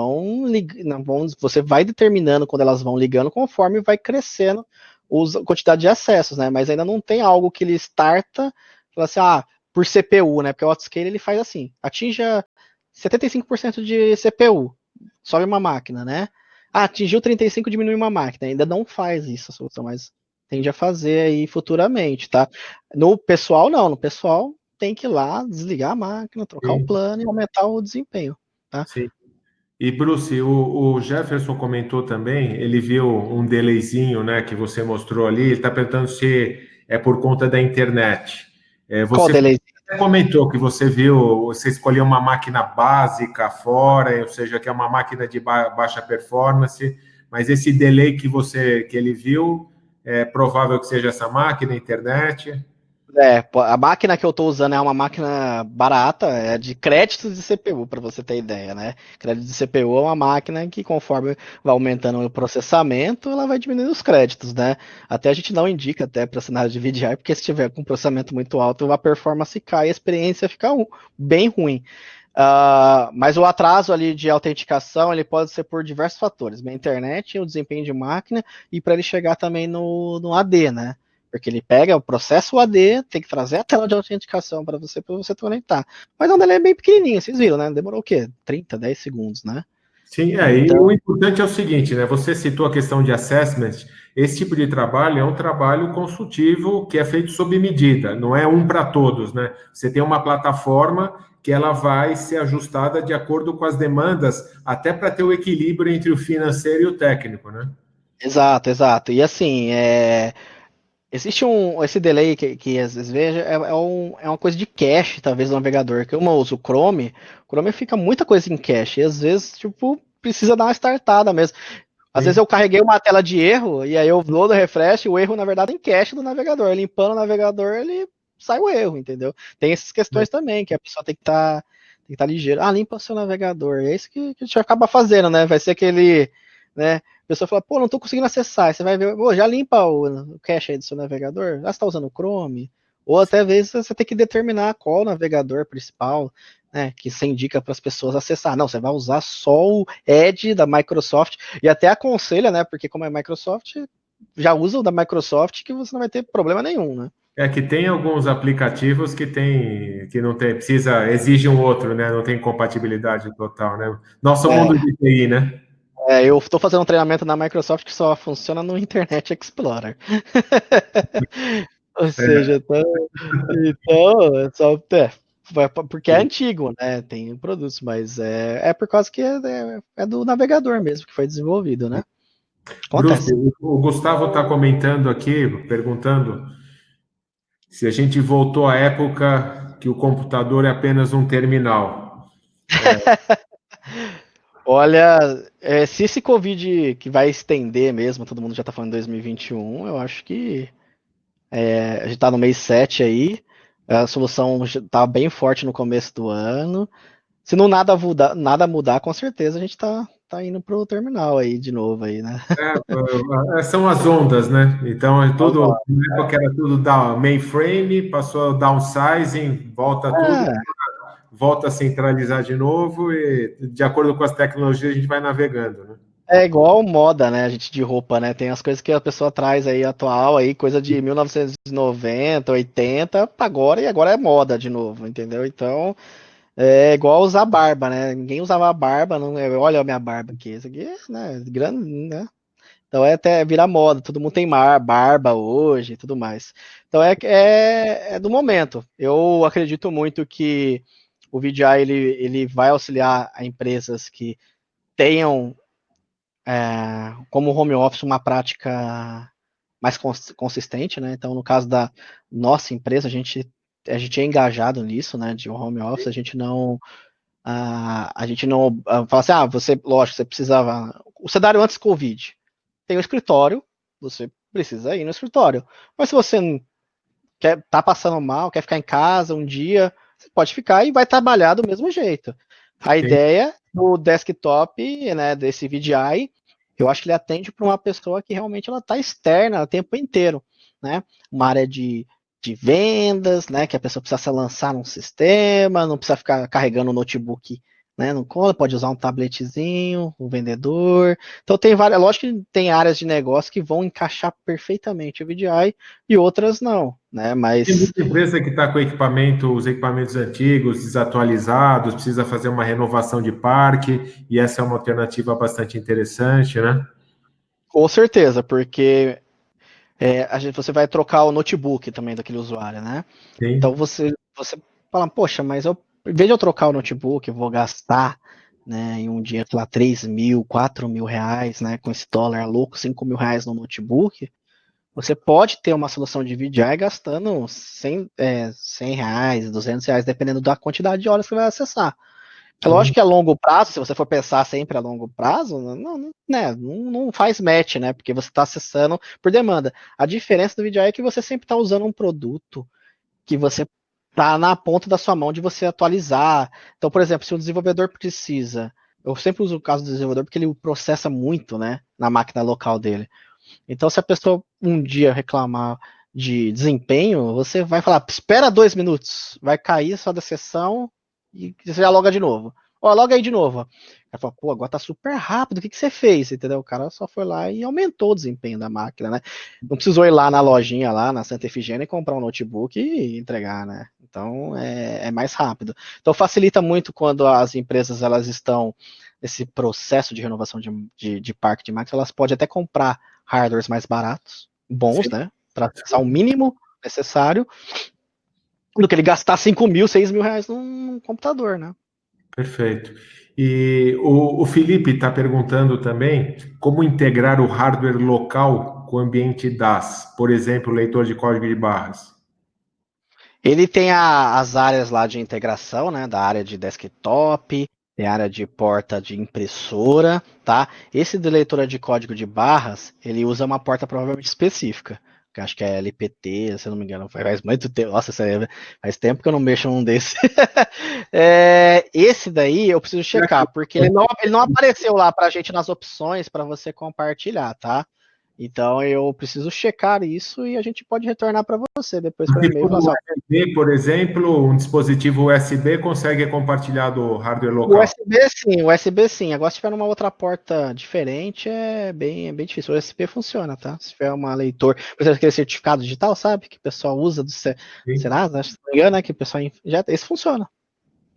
S1: você vai determinando quando elas vão ligando, conforme vai crescendo a quantidade de acessos, né, mas ainda não tem algo que ele starta, fala assim, por CPU, né? Porque o autoscale ele faz assim, atinja 75% de CPU, sobe uma máquina, né? Atingiu 35, diminui uma máquina. Ainda não faz isso a solução, mas tende a fazer aí futuramente, tá? No pessoal, não. No pessoal, tem que ir lá, desligar a máquina, trocar o
S2: Sim,
S1: plano e aumentar o desempenho, tá?
S2: sim. E, Bruce, o Jefferson comentou também, ele viu um delayzinho, né, que você mostrou ali, ele está perguntando se é por conta da internet.
S1: Qual
S2: Você
S1: delay?
S2: comentou que você viu, você escolheu uma máquina básica fora, ou seja, que é uma máquina de baixa performance, mas esse delay que ele viu, é provável que seja essa máquina, internet.
S1: A máquina que eu estou usando é uma máquina barata, é de créditos de CPU, para você ter ideia, né? Crédito de CPU é uma máquina que, conforme vai aumentando o processamento, ela vai diminuindo os créditos, né? Até a gente não indica até para cenário de VDI, porque se tiver com processamento muito alto, a performance cai e a experiência fica bem ruim. Mas o atraso ali de autenticação ele pode ser por diversos fatores, a internet, o desempenho de máquina e para ele chegar também no AD, né? Porque ele pega o processo AD, tem que trazer a tela de autenticação para você conectar. Mas não, ele é bem pequenininho, vocês viram, né? Demorou o quê? 30, 10 segundos, né?
S2: Sim, e o
S1: Então,
S2: importante é o seguinte, né? Você citou a questão de assessment. Esse tipo de trabalho é um trabalho consultivo que é feito sob medida, não é um para todos, né? Você tem uma plataforma que ela vai ser ajustada de acordo com as demandas, até para ter o equilíbrio entre o financeiro e o técnico, né?
S1: exato, exato. E assim, existe esse delay que às vezes veja é uma coisa de cache, talvez, do navegador. Que eu uso o Chrome fica muita coisa em cache, e às vezes, tipo, precisa dar uma startada mesmo. Às vezes
S2: Sim,
S1: eu carreguei uma tela de erro, e aí eu dou no refresh, o erro, na verdade, é em cache do navegador. Limpando o navegador, ele sai o erro, entendeu? Tem essas questões também, que a pessoa tem que tá ligeiro. Limpa o seu navegador. É isso que a gente acaba fazendo, né? Vai ser aquele, né? A pessoa fala, não tô conseguindo acessar. Aí você vai ver, já limpa o cache aí do seu navegador. Você tá usando o Chrome? Ou até às vezes você tem que determinar qual navegador principal, né, que você indica para as pessoas acessar. Não, você vai usar só o Edge da Microsoft e até aconselha, né, porque como é Microsoft, já usa o da Microsoft que você não vai ter problema nenhum, né?
S2: é que tem alguns aplicativos que não tem, exige um outro, né? Não tem compatibilidade total, né? Nosso mundo
S1: É,
S2: de TI, né?
S1: eu estou fazendo um treinamento na Microsoft que só funciona no Internet Explorer. Ou seja, então porque é antigo, né? Tem produtos, mas é por causa que é do navegador mesmo que foi desenvolvido, né? Acontece.
S2: Bruce, o Gustavo está comentando aqui, perguntando se a gente voltou à época que o computador é apenas um terminal.
S1: Olha, se esse Covid que vai estender mesmo, todo mundo já tá falando em 2021, eu acho que a gente tá no mês 7 aí, a solução já tá bem forte no começo do ano. Se não nada mudar, com certeza a gente tá indo pro terminal aí de novo aí, né?
S2: São as ondas, né? Então, é
S1: Mas,
S2: tudo,
S1: ó,
S2: na época era tudo da mainframe, passou downsizing, volta tudo, volta a centralizar de novo e, de acordo com as tecnologias, a gente vai navegando, né?
S1: é igual moda, né? A gente de roupa, né? Tem as coisas que a pessoa traz aí atual, aí, coisa de 1990, 80, pra agora, e agora é moda de novo, entendeu? Então, é igual usar barba, né? Ninguém usava barba, não, olha a minha barba aqui, isso aqui, né? Grande, né? Então é até virar moda, todo mundo tem barba hoje e tudo mais. Então é do momento. Eu acredito muito que o VDI ele vai auxiliar a empresas que tenham como home office uma prática mais consistente, né? Então, no caso da nossa empresa, a gente é engajado nisso, né? De home office, a gente não fala assim, você, lógico, você precisava. O cenário antes Covid. Tem um escritório, você precisa ir no escritório. Mas se você não tá passando mal, quer ficar em casa um dia, você pode ficar e vai trabalhar do mesmo jeito. A
S2: Sim.
S1: ideia do desktop, né, desse VDI, eu acho que ele atende para uma pessoa que realmente ela está externa o tempo inteiro, né? Uma área de vendas, né, que a pessoa precisa se lançar num sistema, não precisa ficar carregando o notebook, né, no colo, pode usar um tabletzinho, um vendedor. Então tem várias, lógico que tem áreas de negócio que vão encaixar perfeitamente o VDI e outras não, né?
S2: Tem
S1: Mas
S2: muita empresa que está com equipamento, os equipamentos antigos, desatualizados, precisa fazer uma renovação de parque, e essa é uma alternativa bastante interessante, né?
S1: com certeza, porque você vai trocar o notebook também daquele usuário, né? Então
S2: Sim.
S1: você fala, poxa, mas em vez de eu trocar o notebook, eu vou gastar, né, em um dia, sei lá, 3 mil, 4 mil reais, né, com esse dólar louco, 5 mil reais no notebook. Você pode ter uma solução de VDI gastando 100 reais, 200 reais, dependendo da quantidade de horas que você vai acessar. É lógico que a longo prazo, se você for pensar sempre a longo prazo, não faz match, né? Porque você está acessando por demanda. A diferença do VDI é que você sempre está usando um produto que você está na ponta da sua mão de você atualizar. Então, por exemplo, se o desenvolvedor precisa, eu sempre uso o caso do desenvolvedor porque ele processa muito, né, na máquina local dele. Então, se a pessoa um dia reclamar de desempenho, você vai falar, espera 2 minutos, vai cair só da sessão e você já loga de novo. Ó, loga aí de novo. Ela fala, pô, agora tá super rápido, o que você fez? Entendeu? O cara só foi lá e aumentou o desempenho da máquina, né? Não precisou ir lá na lojinha, lá na Santa Efigênia, e comprar um notebook e entregar, né? Então, é mais rápido. Então, facilita muito quando as empresas elas estão nesse processo de renovação de parque de máquinas, elas podem até comprar hardwares mais baratos, bons,
S2: Sim.
S1: né? Para acessar o mínimo necessário, do que ele gastar 5 mil, 6 mil reais num computador, né?
S2: Perfeito. E o Felipe está perguntando também como integrar o hardware local com o ambiente DAS, por exemplo, leitor de código de barras.
S1: Ele tem as áreas lá de integração, né? Da área de desktop, tem a área de porta de impressora, tá? Esse de leitura de código de barras, ele usa uma porta provavelmente específica, que acho que é LPT, se eu não me engano. Faz muito tempo, nossa, faz tempo que eu não mexo num desse. Esse daí eu preciso checar, porque ele não apareceu lá pra gente nas opções para você compartilhar, tá? Então eu preciso checar isso e a gente pode retornar para você depois por
S2: Se
S1: e-mail e
S2: for
S1: falar assim, ó,
S2: USB, por exemplo, um dispositivo USB consegue compartilhar do hardware local.
S1: USB sim, USB sim. Agora se tiver numa outra porta diferente é bem difícil. O USB funciona, tá? Se tiver uma leitor, por exemplo, aquele certificado digital, sabe? Que o pessoal usa do
S2: Sim,
S1: Serasa, acho que se não me engano, né? Que o pessoal injeta, esse funciona,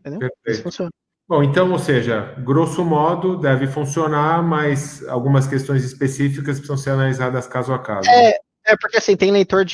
S1: entendeu? Esse
S2: perfeito.
S1: funciona.
S2: Bom, então, ou seja, grosso modo, deve funcionar, mas algumas questões específicas precisam ser analisadas caso a caso, né?
S1: Porque assim, tem leitor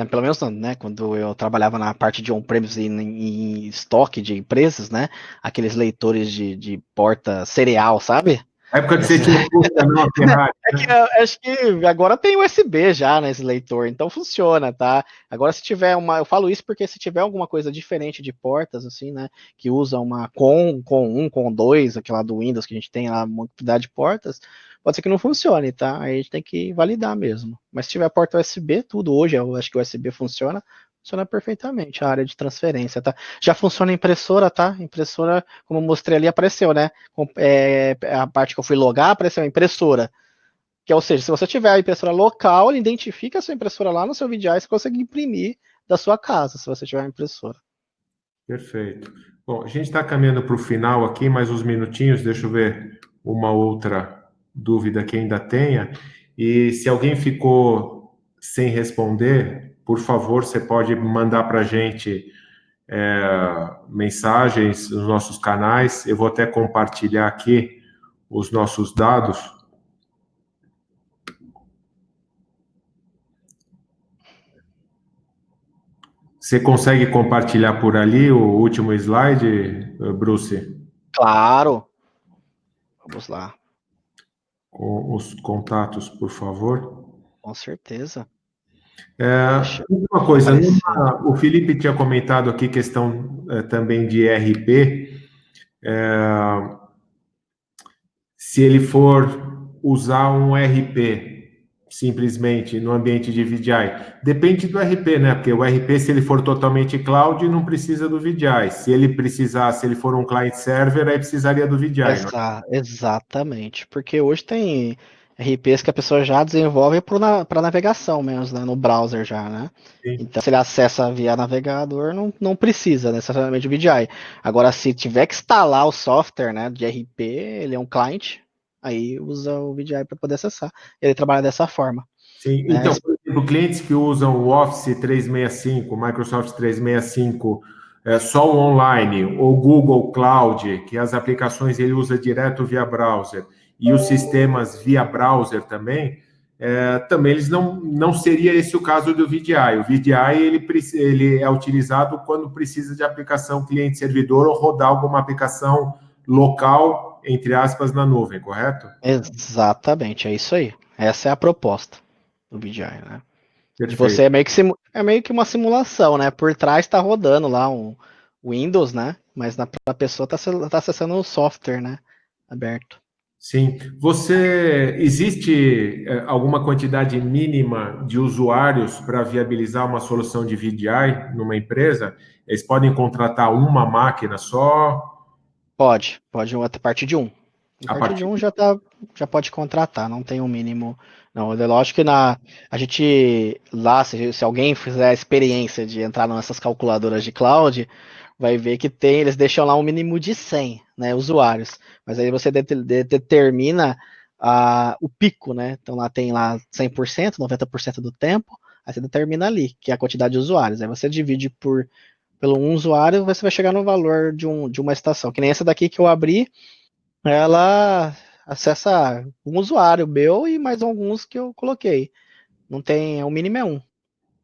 S1: pelo menos, né, quando eu trabalhava na parte de on-premise em estoque de empresas, né, aqueles leitores de porta cereal, sabe?
S2: A época que você tinha Fusca, não a Ferrari.
S1: É que acho que agora tem USB já nesse leitor, então funciona, tá? Agora se tiver eu falo isso porque se tiver alguma coisa diferente de portas, assim, né, que usa uma com 1, com 2, aquela do Windows que a gente tem lá, uma quantidade de portas, pode ser que não funcione, tá? Aí a gente tem que validar mesmo. Mas se tiver porta USB, tudo hoje, eu acho que o USB funciona perfeitamente a área de transferência, tá? Já funciona a impressora, tá? Impressora, como eu mostrei ali, apareceu, né? A parte que eu fui logar, apareceu a impressora. Que, ou seja, se você tiver a impressora local, ele identifica a sua impressora lá no seu VDI e você consegue imprimir da sua casa, se você tiver uma impressora.
S2: Perfeito. Bom, a gente está caminhando para o final aqui, mais uns minutinhos, deixa eu ver uma outra dúvida que ainda tenha. E se alguém ficou sem responder, por favor, você pode mandar para a gente mensagens nos nossos canais. Eu vou até compartilhar aqui os nossos dados. Você consegue compartilhar por ali o último slide, Bruce?
S1: Claro. Vamos lá.
S2: Com os contatos, por favor.
S1: Com certeza.
S2: Uma coisa, o Felipe tinha comentado aqui questão também de RP. Se ele for usar um RP simplesmente no ambiente de VDI, depende do RP, né? Porque o RP, se ele for totalmente cloud, não precisa do VDI. Se ele for um client server, aí precisaria do VDI.
S1: Exatamente, porque hoje tem RPs que a pessoa já desenvolve para navegação mesmo, né? No browser já, né?
S2: Sim.
S1: Então, se ele acessa via navegador, não precisa necessariamente de VDI. Agora, se tiver que instalar o software, né, de RP, ele é um client, aí usa o VDI para poder acessar. Ele trabalha dessa forma.
S2: Sim,
S1: Né?
S2: então, por exemplo, clientes que usam o Office 365, Microsoft 365, só o online, ou Google Cloud, que as aplicações ele usa direto via browser, e os sistemas via browser também, também eles não seria esse o caso do VDI. O VDI ele é utilizado quando precisa de aplicação cliente-servidor ou rodar alguma aplicação local, entre aspas, na nuvem, correto?
S1: Exatamente, é isso aí. Essa é a proposta do VDI, né? De
S2: Perfeito.
S1: você é meio que uma simulação, né? Por trás está rodando lá um Windows, né? Mas a pessoa está acessando o software, né? Aberto.
S2: Sim. Existe alguma quantidade mínima de usuários para viabilizar uma solução de VDI numa empresa? Eles podem contratar uma máquina só?
S1: Pode a partir de um. A
S2: A
S1: partir de
S2: partir
S1: um já pode contratar, não tem um mínimo. Não, é lógico que a gente lá, se alguém fizer a experiência de entrar nessas calculadoras de cloud, vai ver que eles deixam lá um mínimo de 100, né, usuários. Mas aí você determina o pico, né? Então lá tem lá 100%, 90% do tempo, aí você determina ali, que é a quantidade de usuários. Aí você divide pelo um usuário, você vai chegar no valor de uma estação. Que nem essa daqui que eu abri, ela acessa um usuário meu e mais alguns que eu coloquei. Não tem, o mínimo é um.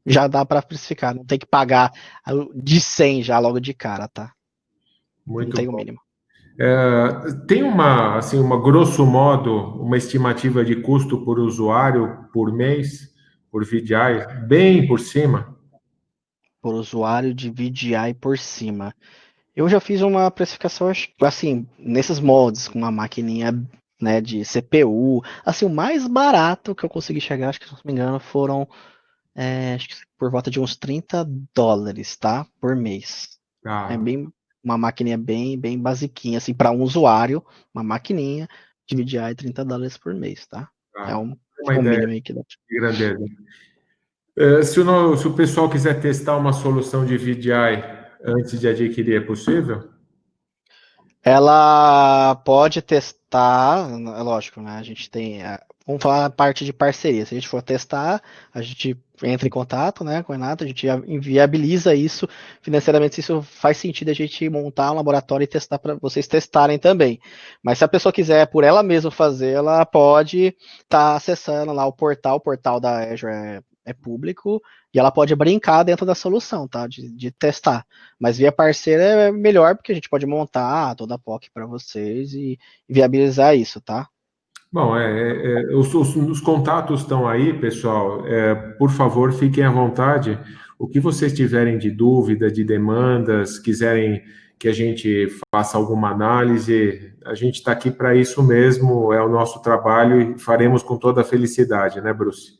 S1: Já dá para especificar, não tem que pagar de 100 já logo de cara, tá? Não
S2: Muito
S1: tem o
S2: bom.
S1: mínimo.
S2: Tem uma grosso modo, uma estimativa de custo por usuário por mês, por VDI, bem por cima?
S1: Por usuário de VDI por cima. Eu já fiz uma precificação, assim, nesses moldes, com uma maquininha, né, de CPU. Assim, o mais barato que eu consegui chegar, acho que se não me engano, foram acho que por volta de uns $30, tá? Por mês. É
S2: Tá,
S1: bem uma maquininha bem basiquinha, assim, para um usuário, uma maquininha de VDI $30 por mês, tá? É
S2: tá.
S1: acho
S2: Uma
S1: que é o
S2: ideia
S1: mínimo aí que dá.
S2: de grandeza. Se o pessoal quiser testar uma solução de VDI antes de adquirir, é possível?
S1: Ela pode testar, é lógico, né? A gente tem. Vamos falar a parte de parceria. Se a gente for testar, a gente entra em contato, né, com o Renato, a gente inviabiliza isso financeiramente, se isso faz sentido a gente montar um laboratório e testar para vocês testarem também. Mas se a pessoa quiser por ela mesma fazer, ela pode estar acessando lá o portal da Azure é público, e ela pode brincar dentro da solução, tá? De testar. Mas via parceira é melhor porque a gente pode montar toda a POC para vocês e viabilizar isso, tá?
S2: Bom, os contatos estão aí, pessoal. Por favor, fiquem à vontade. O que vocês tiverem de dúvida, de demandas, quiserem que a gente faça alguma análise, a gente está aqui para isso mesmo, é o nosso trabalho e faremos com toda a felicidade, né, Bruce?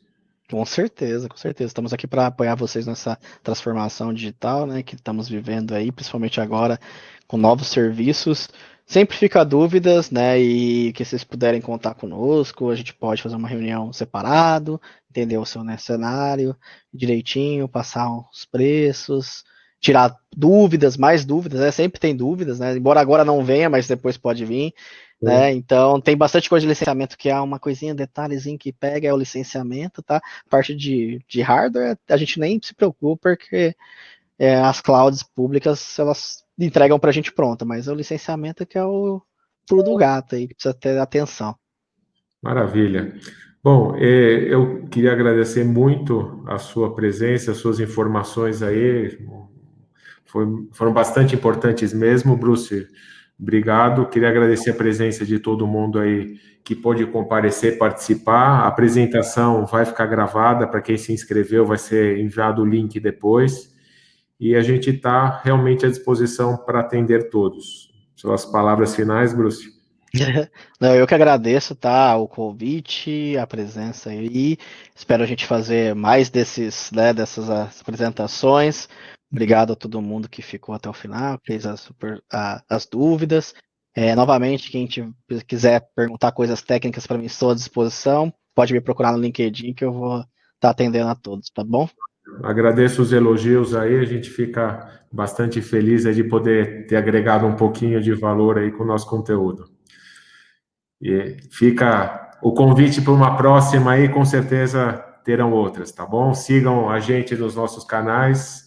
S1: Com certeza, com certeza. Estamos aqui para apoiar vocês nessa transformação digital, né, que estamos vivendo aí, principalmente agora com novos serviços. Sempre fica dúvidas, né, e que vocês puderem contar conosco, a gente pode fazer uma reunião separado, entender o seu, né, cenário direitinho, passar os preços, tirar dúvidas, mais dúvidas, né, sempre tem dúvidas, né, embora agora não venha, mas depois pode vir. Né? Então tem bastante coisa de licenciamento que é uma coisinha, detalhezinho que pega é o licenciamento, tá? Parte de hardware a gente nem se preocupa porque as clouds públicas elas entregam para a gente pronta, mas é o licenciamento que é o pulo do gato aí, que precisa ter atenção.
S2: Maravilha. Bom, eu queria agradecer muito a sua presença, as suas informações aí, foram bastante importantes mesmo, Bruce. Obrigado. Queria agradecer a presença de todo mundo aí que pôde comparecer, participar. A apresentação vai ficar gravada para quem se inscreveu, vai ser enviado o link depois. E a gente está realmente à disposição para atender todos. Suas palavras finais, Bruce?
S1: Não, eu que agradeço, tá, o convite, a presença aí. Espero a gente fazer mais desses, né, dessas apresentações. Obrigado a todo mundo que ficou até o final, fez as dúvidas. Novamente, quem quiser perguntar coisas técnicas para mim, estou à disposição. Pode me procurar no LinkedIn que eu vou estar atendendo a todos, tá bom?
S2: Agradeço os elogios aí, a gente fica bastante feliz aí de poder ter agregado um pouquinho de valor aí com o nosso conteúdo. E fica o convite para uma próxima aí, com certeza terão outras, tá bom? Sigam a gente nos nossos canais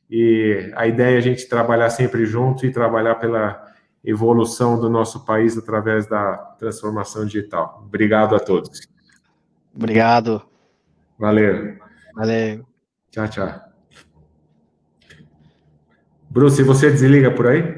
S2: e a ideia é a gente trabalhar sempre junto e trabalhar pela evolução do nosso país através da transformação digital. Obrigado a todos.
S1: Obrigado.
S2: Valeu.
S1: Valeu.
S2: Tchau, tchau. Bruce, você desliga por aí?